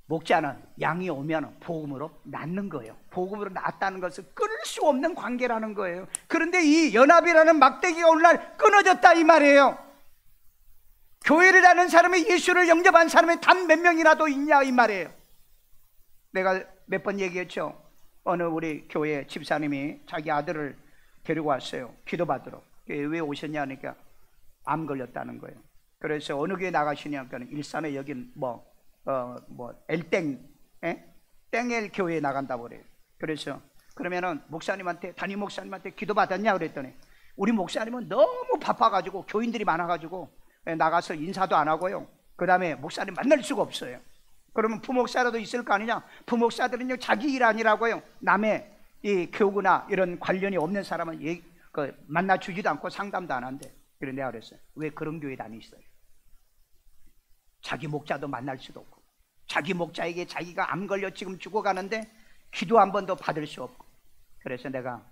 A: 목자는 양이 오면 복음으로 낳는 거예요. 복음으로 낳았다는 것은 끊을 수 없는 관계라는 거예요. 그런데 이 연합이라는 막대기가 오늘날 끊어졌다 이 말이에요. 교회를 다는 사람이, 예수를 영접한 사람이 단 몇 명이라도 있냐 이 말이에요. 내가 몇 번 얘기했죠. 어느 우리 교회 집사님이 자기 아들을 데리고 왔어요. 기도받으러. 왜 오셨냐 하니까 암 걸렸다는 거예요. 그래서 어느 교회 나가시냐니까 일산에 여긴 엘땡, 땡엘 교회에 나간다고 그래요. 그래서 그러면은 목사님한테, 담임 목사님한테 기도받았냐 그랬더니 우리 목사님은 너무 바빠가지고, 교인들이 많아가지고 나가서 인사도 안 하고요. 그 다음에 목사님 만날 수가 없어요. 그러면 부목사라도 있을 거 아니냐? 부목사들은요, 자기 일 아니라고요. 남의 이 교구나 이런 관련이 없는 사람은 만나 주지도 않고 상담도 안 한대. 그래서 내가 그랬어요. 왜 그런 교회 다니시어요? 자기 목자도 만날 수도 없고, 자기 목자에게 자기가 암 걸려 지금 죽어가는데 기도 한 번도 받을 수 없고. 그래서 내가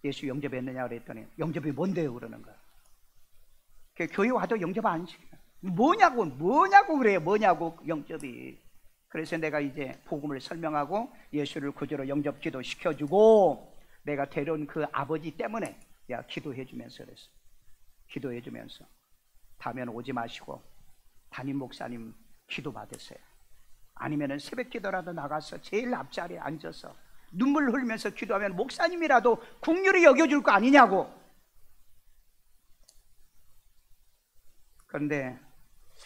A: 예수 영접했느냐 그랬더니 영접이 뭔데요? 그러는 거야. 교회 와도 영접 안 시켜. 뭐냐고 그래요. 뭐냐고 영접이. 그래서 내가 이제 복음을 설명하고 예수를 구주로 영접 기도 시켜주고, 내가 데려온 그 아버지 때문에 야 기도해주면서 그랬어. 기도해주면서 다음엔 오지 마시고 담임 목사님 기도 받으세요. 아니면은 새벽 기도라도 나가서 제일 앞자리에 앉아서 눈물 흘리면서 기도하면 목사님이라도 긍휼히 여겨줄 거 아니냐고. 그런데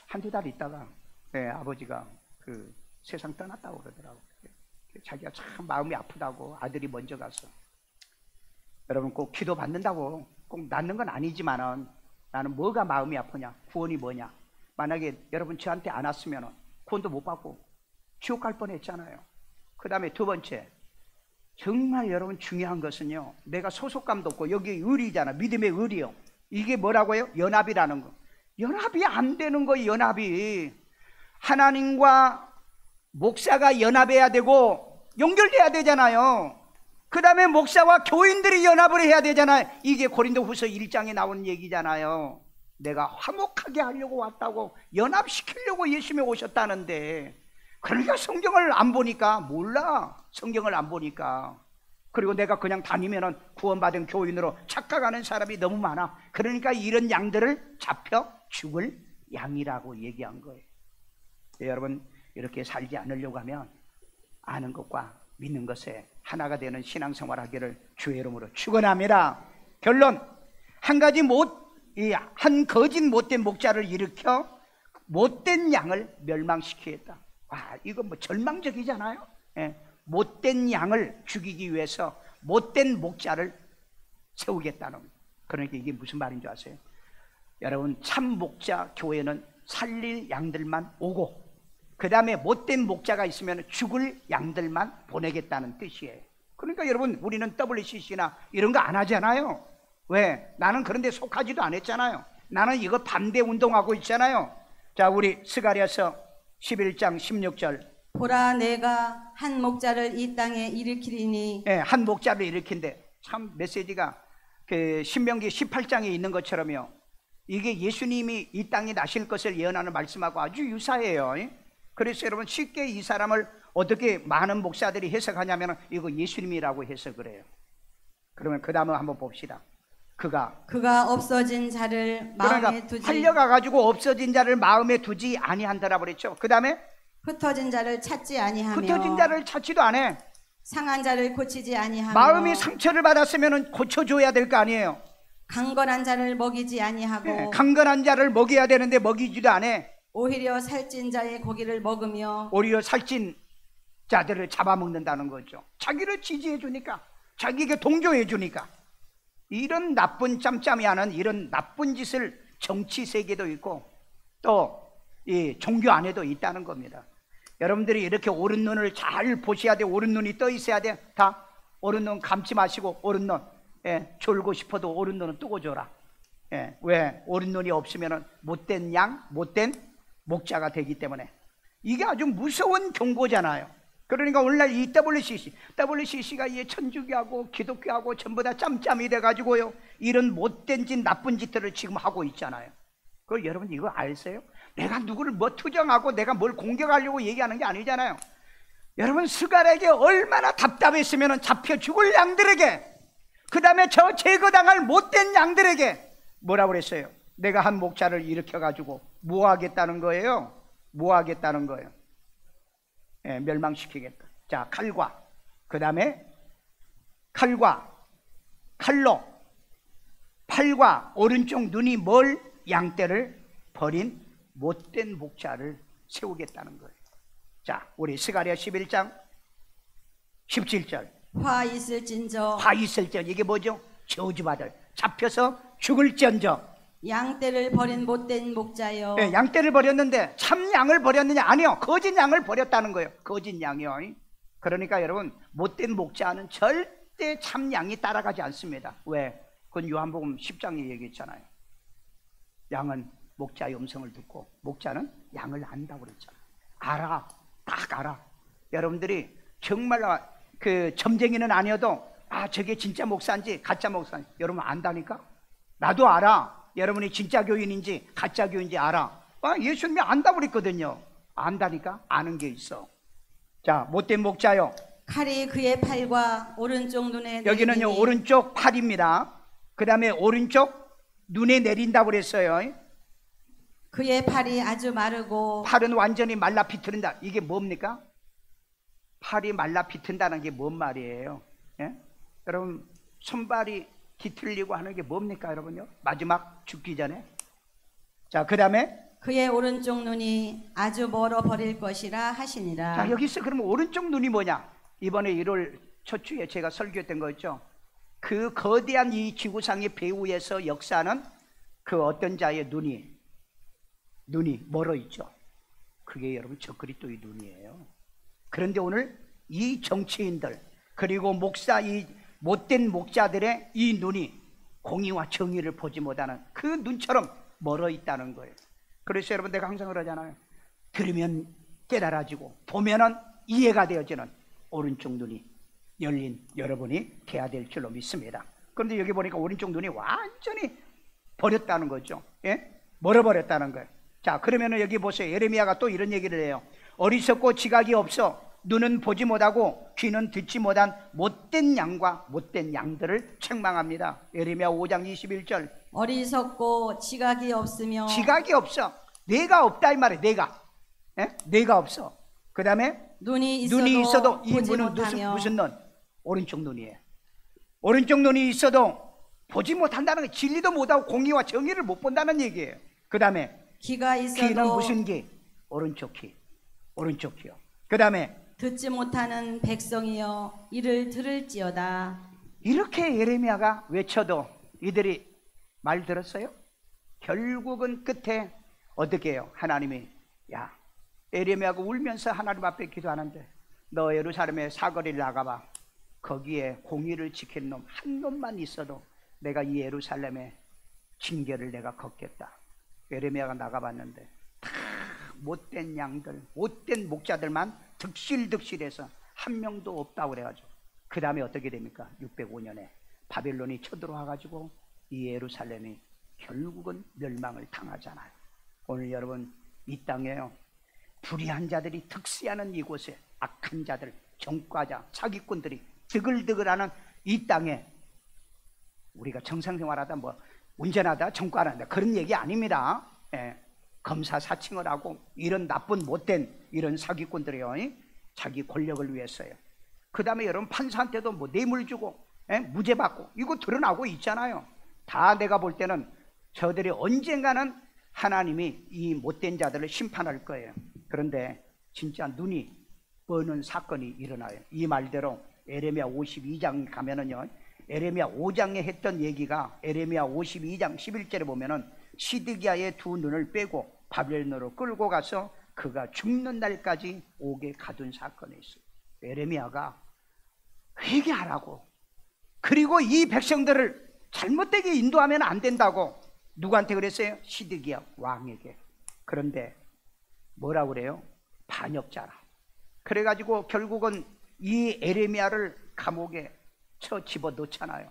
A: 한두 달 있다가 아버지가 그 세상 떠났다고 그러더라고요. 자기가 참 마음이 아프다고 아들이 먼저 가서. 여러분 꼭 기도 받는다고 꼭 낫는 건 아니지만은 나는 뭐가 마음이 아프냐? 구원이 뭐냐? 만약에 여러분 저한테 안 왔으면 구원도 못 받고 지옥 갈 뻔했잖아요. 그 다음에 두 번째, 정말 여러분 중요한 것은요, 내가 소속감도 없고 여기 의리잖아. 믿음의 의리요. 이게 뭐라고요? 연합이라는 거. 연합이 안 되는 거예요. 연합이. 하나님과 목사가 연합해야 되고 연결돼야 되잖아요. 그 다음에 목사와 교인들이 연합을 해야 되잖아요. 이게 고린도후서 1장에 나오는 얘기잖아요. 내가 화목하게 하려고 왔다고, 연합시키려고 예수님이 오셨다는데, 그러니까 성경을 안 보니까 몰라. 성경을 안 보니까. 그리고 내가 그냥 다니면은 구원받은 교인으로 착각하는 사람이 너무 많아. 그러니까 이런 양들을 잡혀 죽을 양이라고 얘기한 거예요. 여러분 이렇게 살지 않으려고 하면 아는 것과 믿는 것에 하나가 되는 신앙생활 하기를 주의 이름으로 축원합니다. 결론, 한 거짓 못된 목자를 일으켜 못된 양을 멸망시키겠다. 와, 이거 뭐 절망적이잖아요. 못된 양을 죽이기 위해서 못된 목자를 세우겠다는. 그러니까 이게 무슨 말인 줄 아세요? 여러분 참 목자 교회는 살릴 양들만 오고, 그 다음에 못된 목자가 있으면 죽을 양들만 보내겠다는 뜻이에요. 그러니까 여러분 우리는 WCC나 이런 거 안 하잖아요. 왜? 나는 그런 데 속하지도 않았잖아요. 나는 이거 반대 운동하고 있잖아요. 자, 우리 스가랴서 11장 16절.
B: 보라, 내가 한 목자를 이 땅에 일으키리니.
A: 한 목자를 일으킨데, 참 메시지가 그 신명기 18장에 있는 것처럼요, 이게 예수님이 이 땅에 나실 것을 예언하는 말씀하고 아주 유사해요. 그래서 여러분 쉽게 이 사람을 어떻게 많은 목사들이 해석하냐면 이거 예수님이라고 해석을 해요. 그러면 그 다음에 한번 봅시다. 그가
B: 없어진 자를 마음에 두지,
A: 팔려가가지고 없어진 자를 마음에 두지 아니한다라고 그랬죠. 그 다음에
B: 흩어진 자를 찾지 아니하며,
A: 흩어진 자를 찾지도 않아.
B: 상한 자를 고치지 아니하며,
A: 마음이 상처를 받았으면 고쳐줘야 될 거 아니에요.
B: 강건한 자를 먹이지 아니하고,
A: 강건한 자를 먹여야 되는데 먹이지도 않아.
B: 오히려 살찐 자의 고기를 먹으며,
A: 오히려 살찐 자들을 잡아먹는다는 거죠. 자기를 지지해 주니까, 자기에게 동조해 주니까. 이런 나쁜 짬짬이 하는 이런 나쁜 짓을 정치 세계도 있고 또 이 종교 안에도 있다는 겁니다. 여러분들이 이렇게 옳은 눈을 잘 보셔야 돼. 옳은 눈이 떠 있어야 돼. 다 옳은 눈 감지 마시고 옳은 눈, 졸고 싶어도 옳은 눈은 뜨고 줘라. 왜? 옳은 눈이 없으면 못된 양, 못된 목자가 되기 때문에. 이게 아주 무서운 경고잖아요. 그러니까 오늘날 이 WCC가 이 천주교하고 기독교하고 전부 다 짬짬이 돼가지고요, 이런 못된 짓, 나쁜 짓들을 지금 하고 있잖아요. 그 여러분 이거 아세요? 내가 누구를 뭐 투정하고 내가 뭘 공격하려고 얘기하는 게 아니잖아요. 여러분 스가랴에게 얼마나 답답했으면 잡혀 죽을 양들에게, 그 다음에 저 제거당할 못된 양들에게 뭐라고 그랬어요? 내가 한 목자를 일으켜가지고 뭐 하겠다는 거예요? 뭐 하겠다는 거예요? 멸망시키겠다. 자, 칼과, 그 다음에 칼로 팔과 오른쪽 눈이 멀 양떼를 버린 못된 목자를 세우겠다는 거예요. 자, 우리 스가랴 11장 17절.
B: 화 있을진저,
A: 이게 뭐죠? 저주받을, 잡혀서 죽을지언정.
B: 양떼를 버린 못된 목자여.
A: 양떼를 버렸는데 참 양을 버렸느냐? 아니요, 거짓 양을 버렸다는 거예요. 거짓 양이요. 그러니까 여러분 못된 목자는 절대 참 양이 따라가지 않습니다. 왜? 그건 요한복음 10장에 얘기했잖아요. 양은 목자의 음성을 듣고 목자는 양을 안다고 그랬잖아요. 알아, 딱 알아. 여러분들이 정말 그 점쟁이는 아니어도 저게 진짜 목사인지 가짜 목사인지 여러분 안다니까. 나도 알아. 여러분이 진짜 교인인지 가짜 교인인지 알아. 예수님이 안다고 그랬거든요. 안다니까. 아는 게 있어. 자, 못된 목자요.
B: 칼이 그의 팔과 오른쪽 눈에
A: 여기는요
B: 내리니
A: 오른쪽 팔입니다. 그 다음에 오른쪽 눈에 내린다고 그랬어요.
B: 그의 팔이 아주 마르고
A: 팔은 완전히 말라 비틀린다. 이게 뭡니까? 팔이 말라 비튼다는 게 뭔 말이에요? 예? 여러분 손발이 뒤틀리고 하는 게 뭡니까 여러분요? 마지막 죽기 전에. 자, 그 다음에
B: 그의 오른쪽 눈이 아주 멀어 버릴 것이라 하시니라.
A: 자, 여기서 그러면 오른쪽 눈이 뭐냐? 이번에 1월 초주에 제가 설교했던 거였죠. 그 거대한 이 지구상의 배후에서 역사하는 그 어떤 자의 눈이 멀어 있죠. 그게 여러분 저 그리스도의 눈이에요. 그런데 오늘 이 정치인들 그리고 목사 이 못된 목자들의 이 눈이 공의와 정의를 보지 못하는 그 눈처럼 멀어 있다는 거예요. 그래서 여러분 내가 항상 그러잖아요. 들으면 깨달아지고 보면은 이해가 되어지는 오른쪽 눈이 열린 여러분이 돼야 될 줄로 믿습니다. 그런데 여기 보니까 오른쪽 눈이 완전히 버렸다는 거죠. 예? 멀어버렸다는 거예요. 자, 그러면은 여기 보세요. 예레미야가 또 이런 얘기를 해요. 어리석고 지각이 없어 눈은 보지 못하고 귀는 듣지 못한 못된 양과 못된 양들을 책망합니다. 예레미야 5장 21절.
B: 어리석고 지각이 없으며
A: 지각이 없어. 뇌가 없다 이 말이에요. 뇌가. 예? 뇌가 없어. 그 다음에
B: 눈이
A: 눈이 있어도 이
B: 보지
A: 눈은
B: 못하며
A: 무슨 눈? 오른쪽 눈이에요. 오른쪽 눈이 있어도 보지 못한다는 게 진리도 못하고 공의와 정의를 못 본다는 얘기예요. 그 다음에
B: 귀가 있어도
A: 귀는 무슨 귀? 오른쪽 귀. 오른쪽 귀요. 그 다음에
B: 듣지 못하는 백성이여 이를 들을지어다.
A: 이렇게 예레미야가 외쳐도 이들이 말 들었어요? 결국은 끝에 어떻게 해요? 하나님이 야, 예레미야가 울면서 하나님 앞에 기도하는데 너 예루살렘에 사거리를 나가봐. 거기에 공의를 지키는 놈 한 놈만 있어도 내가 이 예루살렘의 징계를 내가 걷겠다. 예레미야가 나가봤는데 다 못된 양들, 못된 목자들만 득실득실해서 한 명도 없다고 그래가지고 그 다음에 어떻게 됩니까? 605년에 바벨론이 쳐들어와가지고 이 예루살렘이 결국은 멸망을 당하잖아요. 오늘 여러분 이 땅에요 불의한 자들이 득세하는 이곳에 악한 자들, 정과자, 사기꾼들이 드글드글하는 이 땅에 우리가 정상생활하다 뭐 운전하다 정과한다 그런 얘기 아닙니다. 예. 검사 사칭을 하고 이런 나쁜 못된 이런 사기꾼들이요 자기 권력을 위해서요. 그 다음에 여러분 판사한테도 뭐 뇌물 주고 무죄 받고 이거 드러나고 있잖아요. 다 내가 볼 때는 저들이 언젠가는 하나님이 이 못된 자들을 심판할 거예요. 그런데 진짜 눈이 뻔한 사건이 일어나요. 이 말대로 에레미야 52장 가면은요 에레미야 5장에 했던 얘기가 에레미야 52장 11절에 보면은 시드기야의 두 눈을 빼고 바벨론으로 끌고 가서 그가 죽는 날까지 옥에 가둔 사건이 있어요. 에레미야가 회개하라고 그리고 이 백성들을 잘못되게 인도하면 안 된다고 누구한테 그랬어요? 시드기야 왕에게. 그런데 뭐라고 그래요? 반역자라. 그래가지고 결국은 이 에레미야를 감옥에 쳐 집어넣잖아요.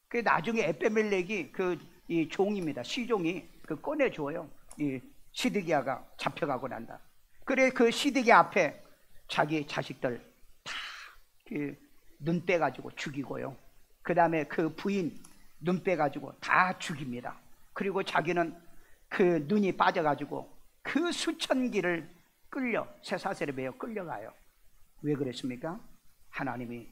A: 그 나중에 에베멜렉이 이 종입니다. 시종이 꺼내줘요. 이 시드기야가 잡혀가고 난다. 그래 그 시드기야 앞에 자기 자식들 다 눈 빼가지고 죽이고요. 그 다음에 그 부인 눈 빼가지고 다 죽입니다. 그리고 자기는 그 눈이 빠져가지고 그 수천 길을 끌려 쇠사슬에 매어 끌려가요. 왜 그랬습니까? 하나님이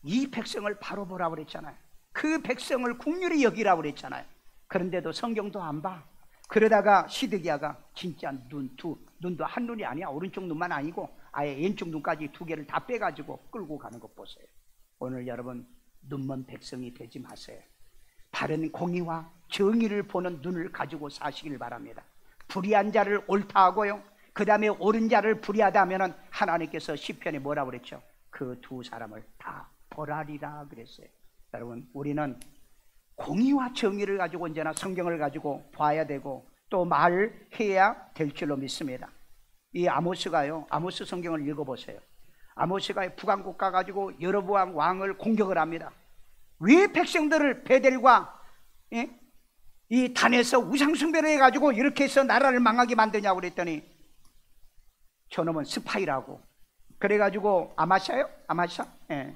A: 이 백성을 바로 보라고 그랬잖아요. 그 백성을 긍휼히 여기라고 그랬잖아요. 그런데도 성경도 안 봐. 그러다가 시드기야가 진짜 눈도 한 눈이 아니야. 오른쪽 눈만 아니고 아예 왼쪽 눈까지 두 개를 다 빼가지고 끌고 가는 것 보세요. 오늘 여러분 눈먼 백성이 되지 마세요. 바른 공의와 정의를 보는 눈을 가지고 사시길 바랍니다. 불의한 자를 옳다 하고요. 그 다음에 옳은 자를 불의하다 하면은 하나님께서 시편에 뭐라고 그랬죠? 그 두 사람을 다 벌하리라 그랬어요. 여러분 우리는 공의와 정의를 가지고 언제나 성경을 가지고 봐야 되고 또 말해야 될 줄로 믿습니다. 이 아모스가요, 아모스 성경을 읽어보세요. 아모스가 북왕국 가가지고 여로보암 왕을 공격을 합니다. 왜 백성들을 베델과 이 단에서 우상숭배를 해가지고 이렇게 해서 나라를 망하게 만드냐고 그랬더니 저놈은 스파이라고. 그래가지고 아마샤요? 아마샤? 예.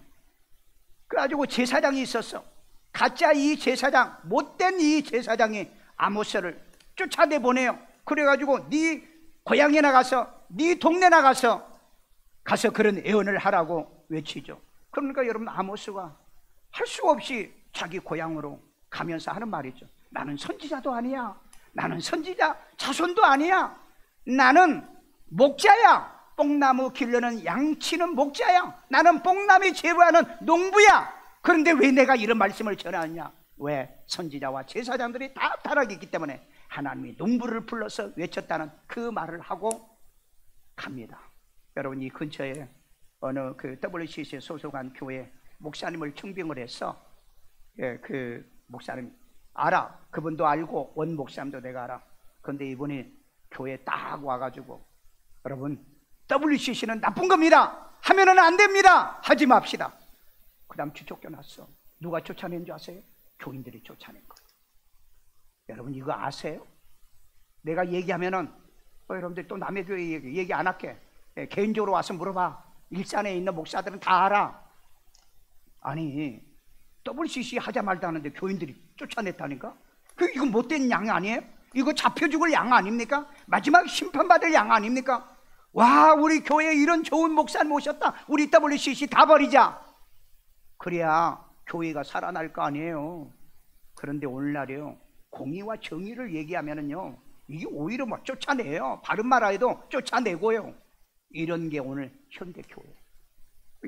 A: 그래가지고 제사장이 있었어. 가짜 이 제사장, 못된 이 제사장이 아모스를 쫓아내 보내요. 그래가지고 네 고향에 나가서, 네 동네 나가서 그런 애언을 하라고 외치죠. 그러니까 여러분, 아모스가 할 수 없이 자기 고향으로 가면서 하는 말이죠. 나는 선지자도 아니야. 나는 선지자 자손도 아니야. 나는 목자야. 뽕나무 기르는 양치는 목자야. 나는 뽕나무 제부하는 농부야. 그런데 왜 내가 이런 말씀을 전하느냐? 왜? 선지자와 제사장들이 다 타락했기 때문에 하나님이 농부를 불러서 외쳤다는 그 말을 하고 갑니다. 여러분, 이 근처에 어느 그 WCC에 소속한 교회 목사님을 청빙을 해서, 그 목사님 알아. 그분도 알고 원 목사님도 내가 알아. 그런데 이분이 교회에 딱 와가지고, 여러분, WCC는 나쁜 겁니다. 하면은 안 됩니다. 하지 맙시다. 그 다음 쫓겨났어. 누가 쫓아낸 줄 아세요? 교인들이 쫓아낸 거예요. 여러분, 이거 아세요? 내가 얘기하면은 여러분들 또 남의 교회 얘기 안 할게. 개인적으로 와서 물어봐. 일산에 있는 목사들은 다 알아. 아니, WCC 하자 말도 하는데 교인들이 쫓아냈다니까? 이거 못된 양 아니에요? 이거 잡혀 죽을 양 아닙니까? 마지막 심판받을 양 아닙니까? 와, 우리 교회에 이런 좋은 목사님 오셨다. 우리 WCC 다 버리자. 그래야 교회가 살아날 거 아니에요. 그런데 오늘날이요, 공의와 정의를 얘기하면은요, 이게 오히려 막 쫓아내요. 바른 말 해도 쫓아내고요. 이런 게 오늘 현대 교회.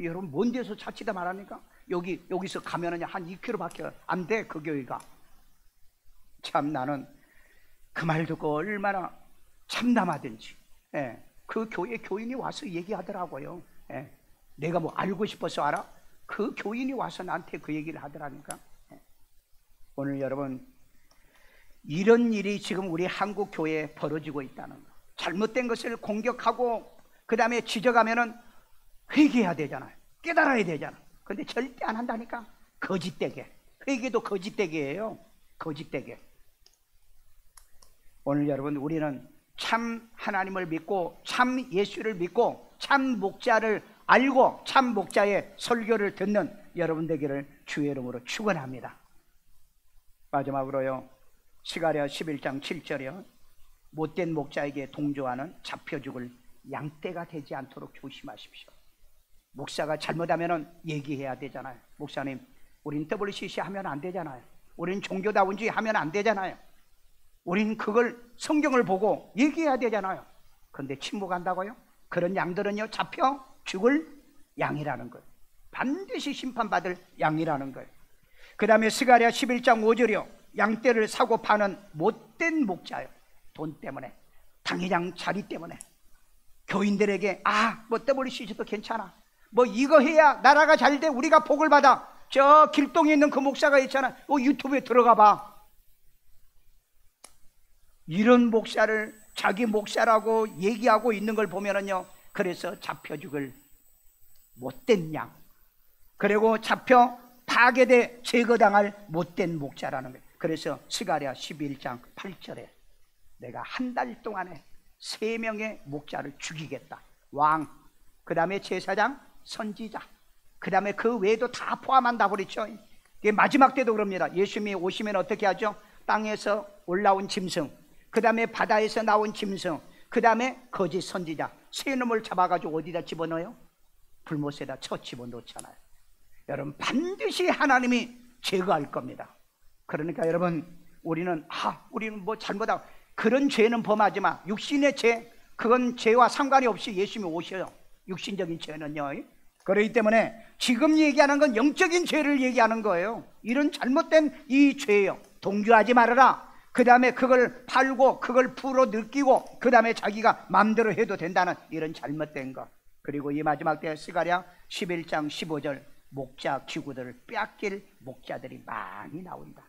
A: 여러분, 먼 데서 자치다 말합니까? 여기서 가면은 한 2km밖에 안 돼, 그 교회가. 참, 나는 그 말 듣고 얼마나 참담하든지. 그 교회 교인이 와서 얘기하더라고요. 내가 뭐 알고 싶어서 알아? 그 교인이 와서 나한테 그 얘기를 하더라니까. 오늘 여러분, 이런 일이 지금 우리 한국 교회에 벌어지고 있다는 거. 잘못된 것을 공격하고 그 다음에 지적하면은 회개해야 되잖아요. 깨달아야 되잖아. 근데 절대 안 한다니까. 거짓되게. 회개도 거짓되게예요. 거짓되게. 오늘 여러분, 우리는 참 하나님을 믿고 참 예수를 믿고 참 목자를 알고 참 목자의 설교를 듣는 여러분 되기를 주의 이름으로 축원합니다. 마지막으로요, 스가랴 11장 7절이요, 못된 목자에게 동조하는 잡혀 죽을 양떼가 되지 않도록 조심하십시오. 목사가 잘못하면 얘기해야 되잖아요. 목사님, 우린 WCC 하면 안 되잖아요. 우린 종교다운지 하면 안 되잖아요. 우린 그걸 성경을 보고 얘기해야 되잖아요. 그런데 침묵한다고요? 그런 양들은요, 잡혀 죽을 양이라는 거예요. 반드시 심판받을 양이라는 거예요. 그 다음에 스가랴 11장 5절이요, 양떼를 사고 파는 못된 목자요. 돈 때문에, 당회장 자리 때문에 교인들에게 뭐 WCC도 괜찮아, 뭐 이거 해야 나라가 잘 돼, 우리가 복을 받아. 저 길동에 있는 그 목사가 있잖아, 유튜브에 들어가 봐. 이런 목사를 자기 목사라고 얘기하고 있는 걸 보면은요, 그래서 잡혀 죽을 못된 양, 그리고 잡혀 파괴돼 제거당할 못된 목자라는 거예요. 그래서 스가랴 11장 8절에 내가 한 달 동안에 3명의 목자를 죽이겠다. 왕, 그 다음에 제사장, 선지자, 그 다음에 그 외에도 다 포함한다고 그랬죠. 마지막 때도 그럽니다. 예수님이 오시면 어떻게 하죠? 땅에서 올라온 짐승, 그 다음에 바다에서 나온 짐승, 그 다음에 거짓 선지자, 세 놈을 잡아가지고 어디다 집어넣어요? 불못에다 쳐 집어넣잖아요. 여러분, 반드시 하나님이 제거할 겁니다. 그러니까 여러분, 우리는 뭐 잘못하고, 그런 죄는 범하지 마. 육신의 죄, 그건 죄와 상관이 없이 예수님이 오셔요. 육신적인 죄는요. 그렇기 때문에 지금 얘기하는 건 영적인 죄를 얘기하는 거예요. 이런 잘못된 이 죄요, 동조하지 말아라. 그 다음에 그걸 팔고 그걸 풀어 느끼고 그 다음에 자기가 마음대로 해도 된다는 이런 잘못된 것. 그리고 이 마지막 때 스가랴 11장 15절, 목자 기구들을 빼앗길 목자들이 많이 나온다.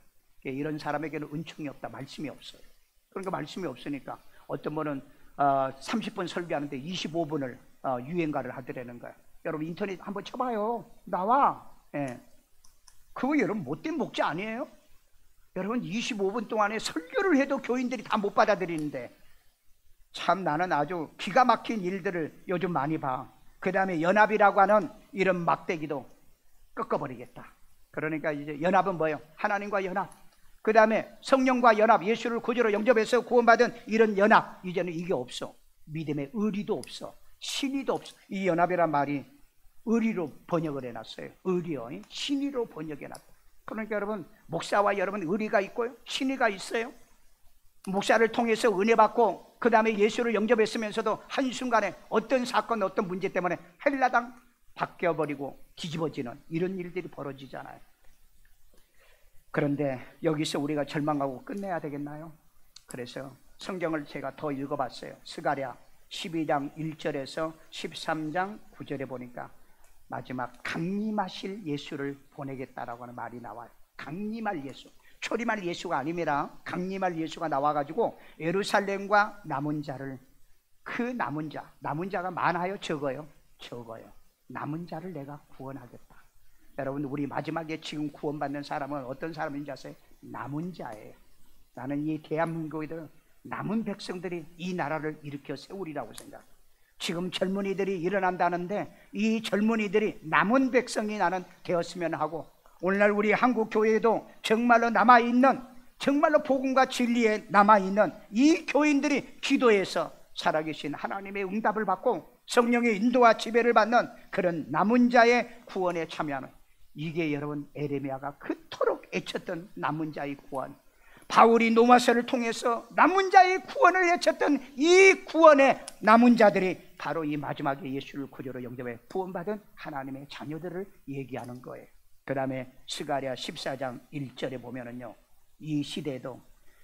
A: 이런 사람에게는 은총이 없다. 말씀이 없어요. 그러니까 말씀이 없으니까 어떤 분은 30분 설교하는데 25분을 유행가를 하더라는 거예요. 여러분 인터넷 한번 쳐봐요. 나와. 예. 그거 여러분 못된 목자 아니에요? 여러분 25분 동안에 설교를 해도 교인들이 다 못 받아들이는데, 참 나는 아주 기가 막힌 일들을 요즘 많이 봐. 그 다음에 연합이라고 하는 이런 막대기도 꺾어버리겠다. 그러니까 이제 연합은 뭐예요? 하나님과 연합. 그 다음에 성령과 연합, 예수를 구주로 영접해서 구원받은 이런 연합. 이제는 이게 없어. 믿음의 의리도 없어. 신의도 없어. 이 연합이란 말이 의리로 번역을 해놨어요. 의리요, 신의로 번역해놨다. 그러니까 여러분 목사와 여러분 의리가 있고요, 신의가 있어요. 목사를 통해서 은혜 받고 그 다음에 예수를 영접했으면서도 한순간에 어떤 사건, 어떤 문제 때문에 헬라당 바뀌어버리고 뒤집어지는 이런 일들이 벌어지잖아요. 그런데 여기서 우리가 절망하고 끝내야 되겠나요? 그래서 성경을 제가 더 읽어봤어요. 스가랴 12장 1절에서 13장 9절에 보니까 마지막 강림하실 예수를 보내겠다라고 하는 말이 나와요. 강림할 예수, 초림할 예수가 아닙니다. 강림할 예수가 나와가지고 예루살렘과 남은 자를, 그 남은 자가 많아요, 적어요? 적어요. 남은 자를 내가 구원하겠다. 여러분 우리 마지막에 지금 구원받는 사람은 어떤 사람인지 아세요? 남은 자예요. 나는 이 대한민국에 남은 백성들이 이 나라를 일으켜 세우리라고 생각해요. 지금 젊은이들이 일어난다는데 이 젊은이들이 남은 백성이 나는 되었으면 하고, 오늘날 우리 한국 교회에도 정말로 남아있는, 정말로 복음과 진리에 남아있는 이 교인들이 기도해서 살아계신 하나님의 응답을 받고 성령의 인도와 지배를 받는 그런 남은 자의 구원에 참여하는, 이게 여러분 에레미야가 그토록 애쳤던 남은 자의 구원, 바울이 로마서를 통해서 남은 자의 구원을 외쳤던 이 구원의 남은 자들이 바로 이 마지막에 예수를 구주로 영접해 구원받은 하나님의 자녀들을 얘기하는 거예요. 그 다음에 스가랴 14장 1절에 보면은요, 이 시대에도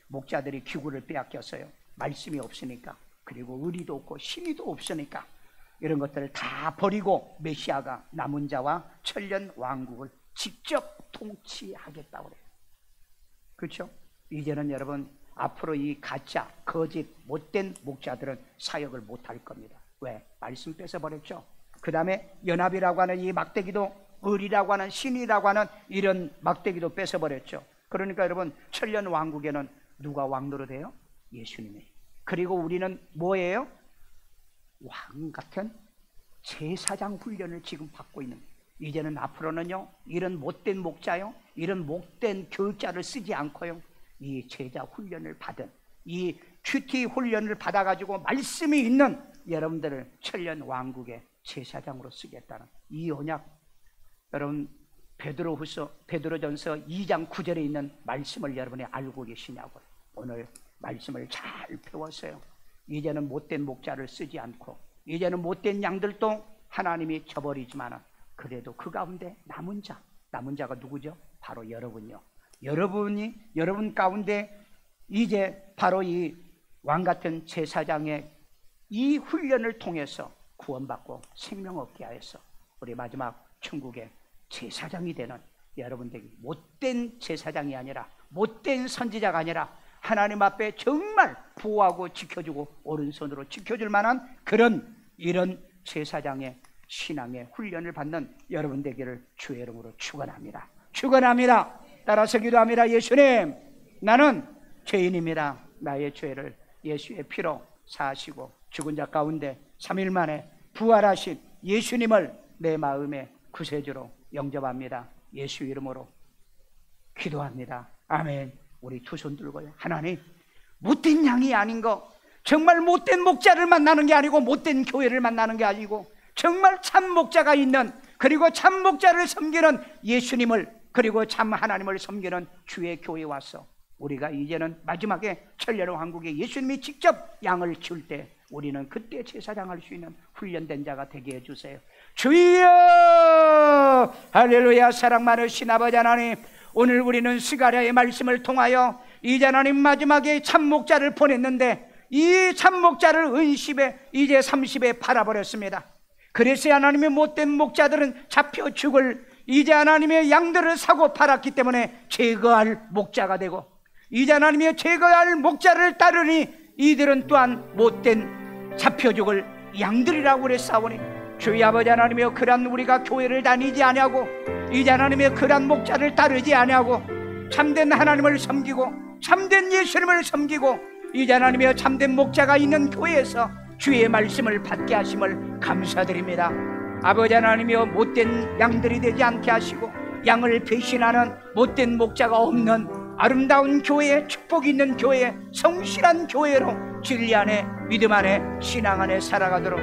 A: 목자들이 기구를 빼앗겼어요. 말씀이 없으니까, 그리고 의리도 없고 신의도 없으니까 이런 것들을 다 버리고 메시아가 남은 자와 천년 왕국을 직접 통치하겠다고 그래요. 그렇죠? 이제는 여러분 앞으로 이 가짜, 거짓, 못된 목자들은 사역을 못할 겁니다. 왜? 말씀 뺏어버렸죠. 그 다음에 연합이라고 하는 이 막대기도, 의리라고 하는 신이라고 하는 이런 막대기도 뺏어버렸죠. 그러니까 여러분 천년 왕국에는 누가 왕노릇해요? 예수님이. 그리고 우리는 뭐예요? 왕 같은 제사장 훈련을 지금 받고 있는 거예요. 이제는 앞으로는요, 이런 못된 목자요, 이런 못된 교육자를 쓰지 않고요, 이 제자 훈련을 받은, 이 큐티 훈련을 받아가지고 말씀이 있는 여러분들을 천년 왕국의 제사장으로 쓰겠다는 이 언약, 여러분 베드로전서 2장 9절에 있는 말씀을 여러분이 알고 계시냐고요. 오늘 말씀을 잘 배웠어요. 이제는 못된 목자를 쓰지 않고, 이제는 못된 양들도 하나님이 저버리지만 그래도 그 가운데 남은 자가 누구죠? 바로 여러분요. 여러분 가운데 이제 바로 이 왕같은 제사장의 이 훈련을 통해서 구원받고 생명 얻게 하여서 우리 마지막 천국의 제사장이 되는 여러분들이 못된 제사장이 아니라, 못된 선지자가 아니라 하나님 앞에 정말 보호하고 지켜주고 오른손으로 지켜줄 만한 그런 이런 제사장의 신앙의 훈련을 받는 여러분 되기를 주의 이름으로 축원합니다. 축원합니다. 따라서 기도합니다. 예수님, 나는 죄인입니다. 나의 죄를 예수의 피로 사하시고 죽은 자 가운데 3일 만에 부활하신 예수님을 내 마음의 구세주로 영접합니다. 예수 이름으로 기도합니다. 아멘. 우리 두 손 들고요. 하나님, 못된 양이 아닌 거, 정말 못된 목자를 만나는 게 아니고 못된 교회를 만나는 게 아니고 정말 참 목자가 있는, 그리고 참 목자를 섬기는 예수님을, 그리고 참 하나님을 섬기는 주의 교회에 와서 우리가 이제는 마지막에 천년 왕국에 예수님이 직접 양을 키울 때 우리는 그때 제사장 할 수 있는 훈련된 자가 되게 해주세요. 주여, 할렐루야. 사랑 많으신 아버지 하나님, 오늘 우리는 스가랴의 말씀을 통하여 이제 하나님 마지막에 참목자를 보냈는데 이 참목자를 은십에 이제 30에 팔아버렸습니다. 그래서 하나님의 못된 목자들은 잡혀 죽을 이제 하나님의 양들을 사고 팔았기 때문에 제거할 목자가 되고, 이제 하나님의 제거할 목자를 따르니 이들은 또한 못된 잡혀 죽을 양들이라고 그랬사오니, 주의 아버지 하나님이여, 그런 우리가 교회를 다니지 아니하고 이제 하나님의 그런 목자를 따르지 아니하고 참된 하나님을 섬기고 참된 예수님을 섬기고 이제 하나님이여 참된 목자가 있는 교회에서 주의 말씀을 받게 하심을 감사드립니다. 아버지 하나님이여, 못된 양들이 되지 않게 하시고 양을 배신하는 못된 목자가 없는 아름다운 교회, 축복 있는 교회, 성실한 교회로 진리 안에 믿음 안에 신앙 안에 살아가도록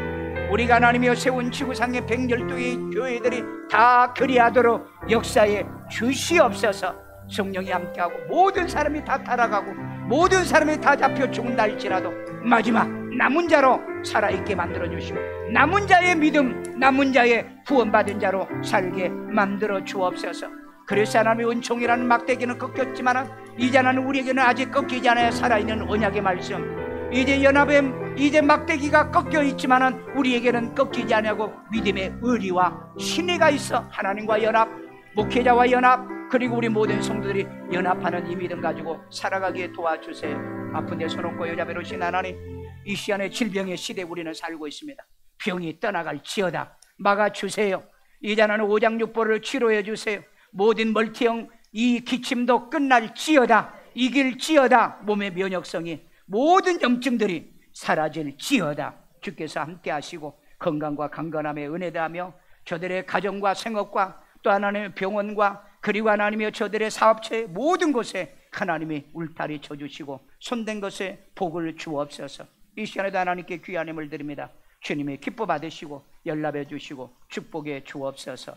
A: 우리가 하나님이여 세운 지구상의 112개의 교회들이 다 그리하도록 역사에 주시옵소서. 성령이 함께하고 모든 사람이 다 타락하고 모든 사람이 다 잡혀 죽은다 할지라도 마지막 남은 자로 살아있게 만들어주시고 남은 자의 믿음, 남은 자의 구원받은 자로 살게 만들어 주옵소서. 그래서 하나님의 은총이라는 막대기는 꺾였지만 이제 하나님 우리에게는 아직 꺾이지 않아야 살아있는 언약의 말씀, 이제 연합의 이제 막대기가 꺾여 있지만 우리에게는 꺾이지 않냐고 믿음의 의리와 신의가 있어 하나님과 연합, 목회자와 연합, 그리고 우리 모든 성도들이 연합하는 이 믿음 가지고 살아가기에 도와주세요. 아픈 데 손 얹고 여자배로신 하나님, 이 시간에 질병의 시대에 우리는 살고 있습니다. 병이 떠나갈지어다 막아주세요. 이제 하나님 오장육부를 치료해 주세요. 모든 멀티형 이 기침도 끝날지어다, 이길지어다. 몸의 면역성이 모든 염증들이 사라질지어다. 주께서 함께 하시고 건강과 강건함의 은혜 더하며 저들의 가정과 생업과 또 하나님의 병원과 그리고 하나님의 저들의 사업체 모든 곳에 하나님이 울타리 쳐주시고 손댄 것에 복을 주옵소서. 이 시간에도 하나님께 귀한 힘을 드립니다. 주님의 기뻐 받으시고 연락해 주시고 축복해 주옵소서.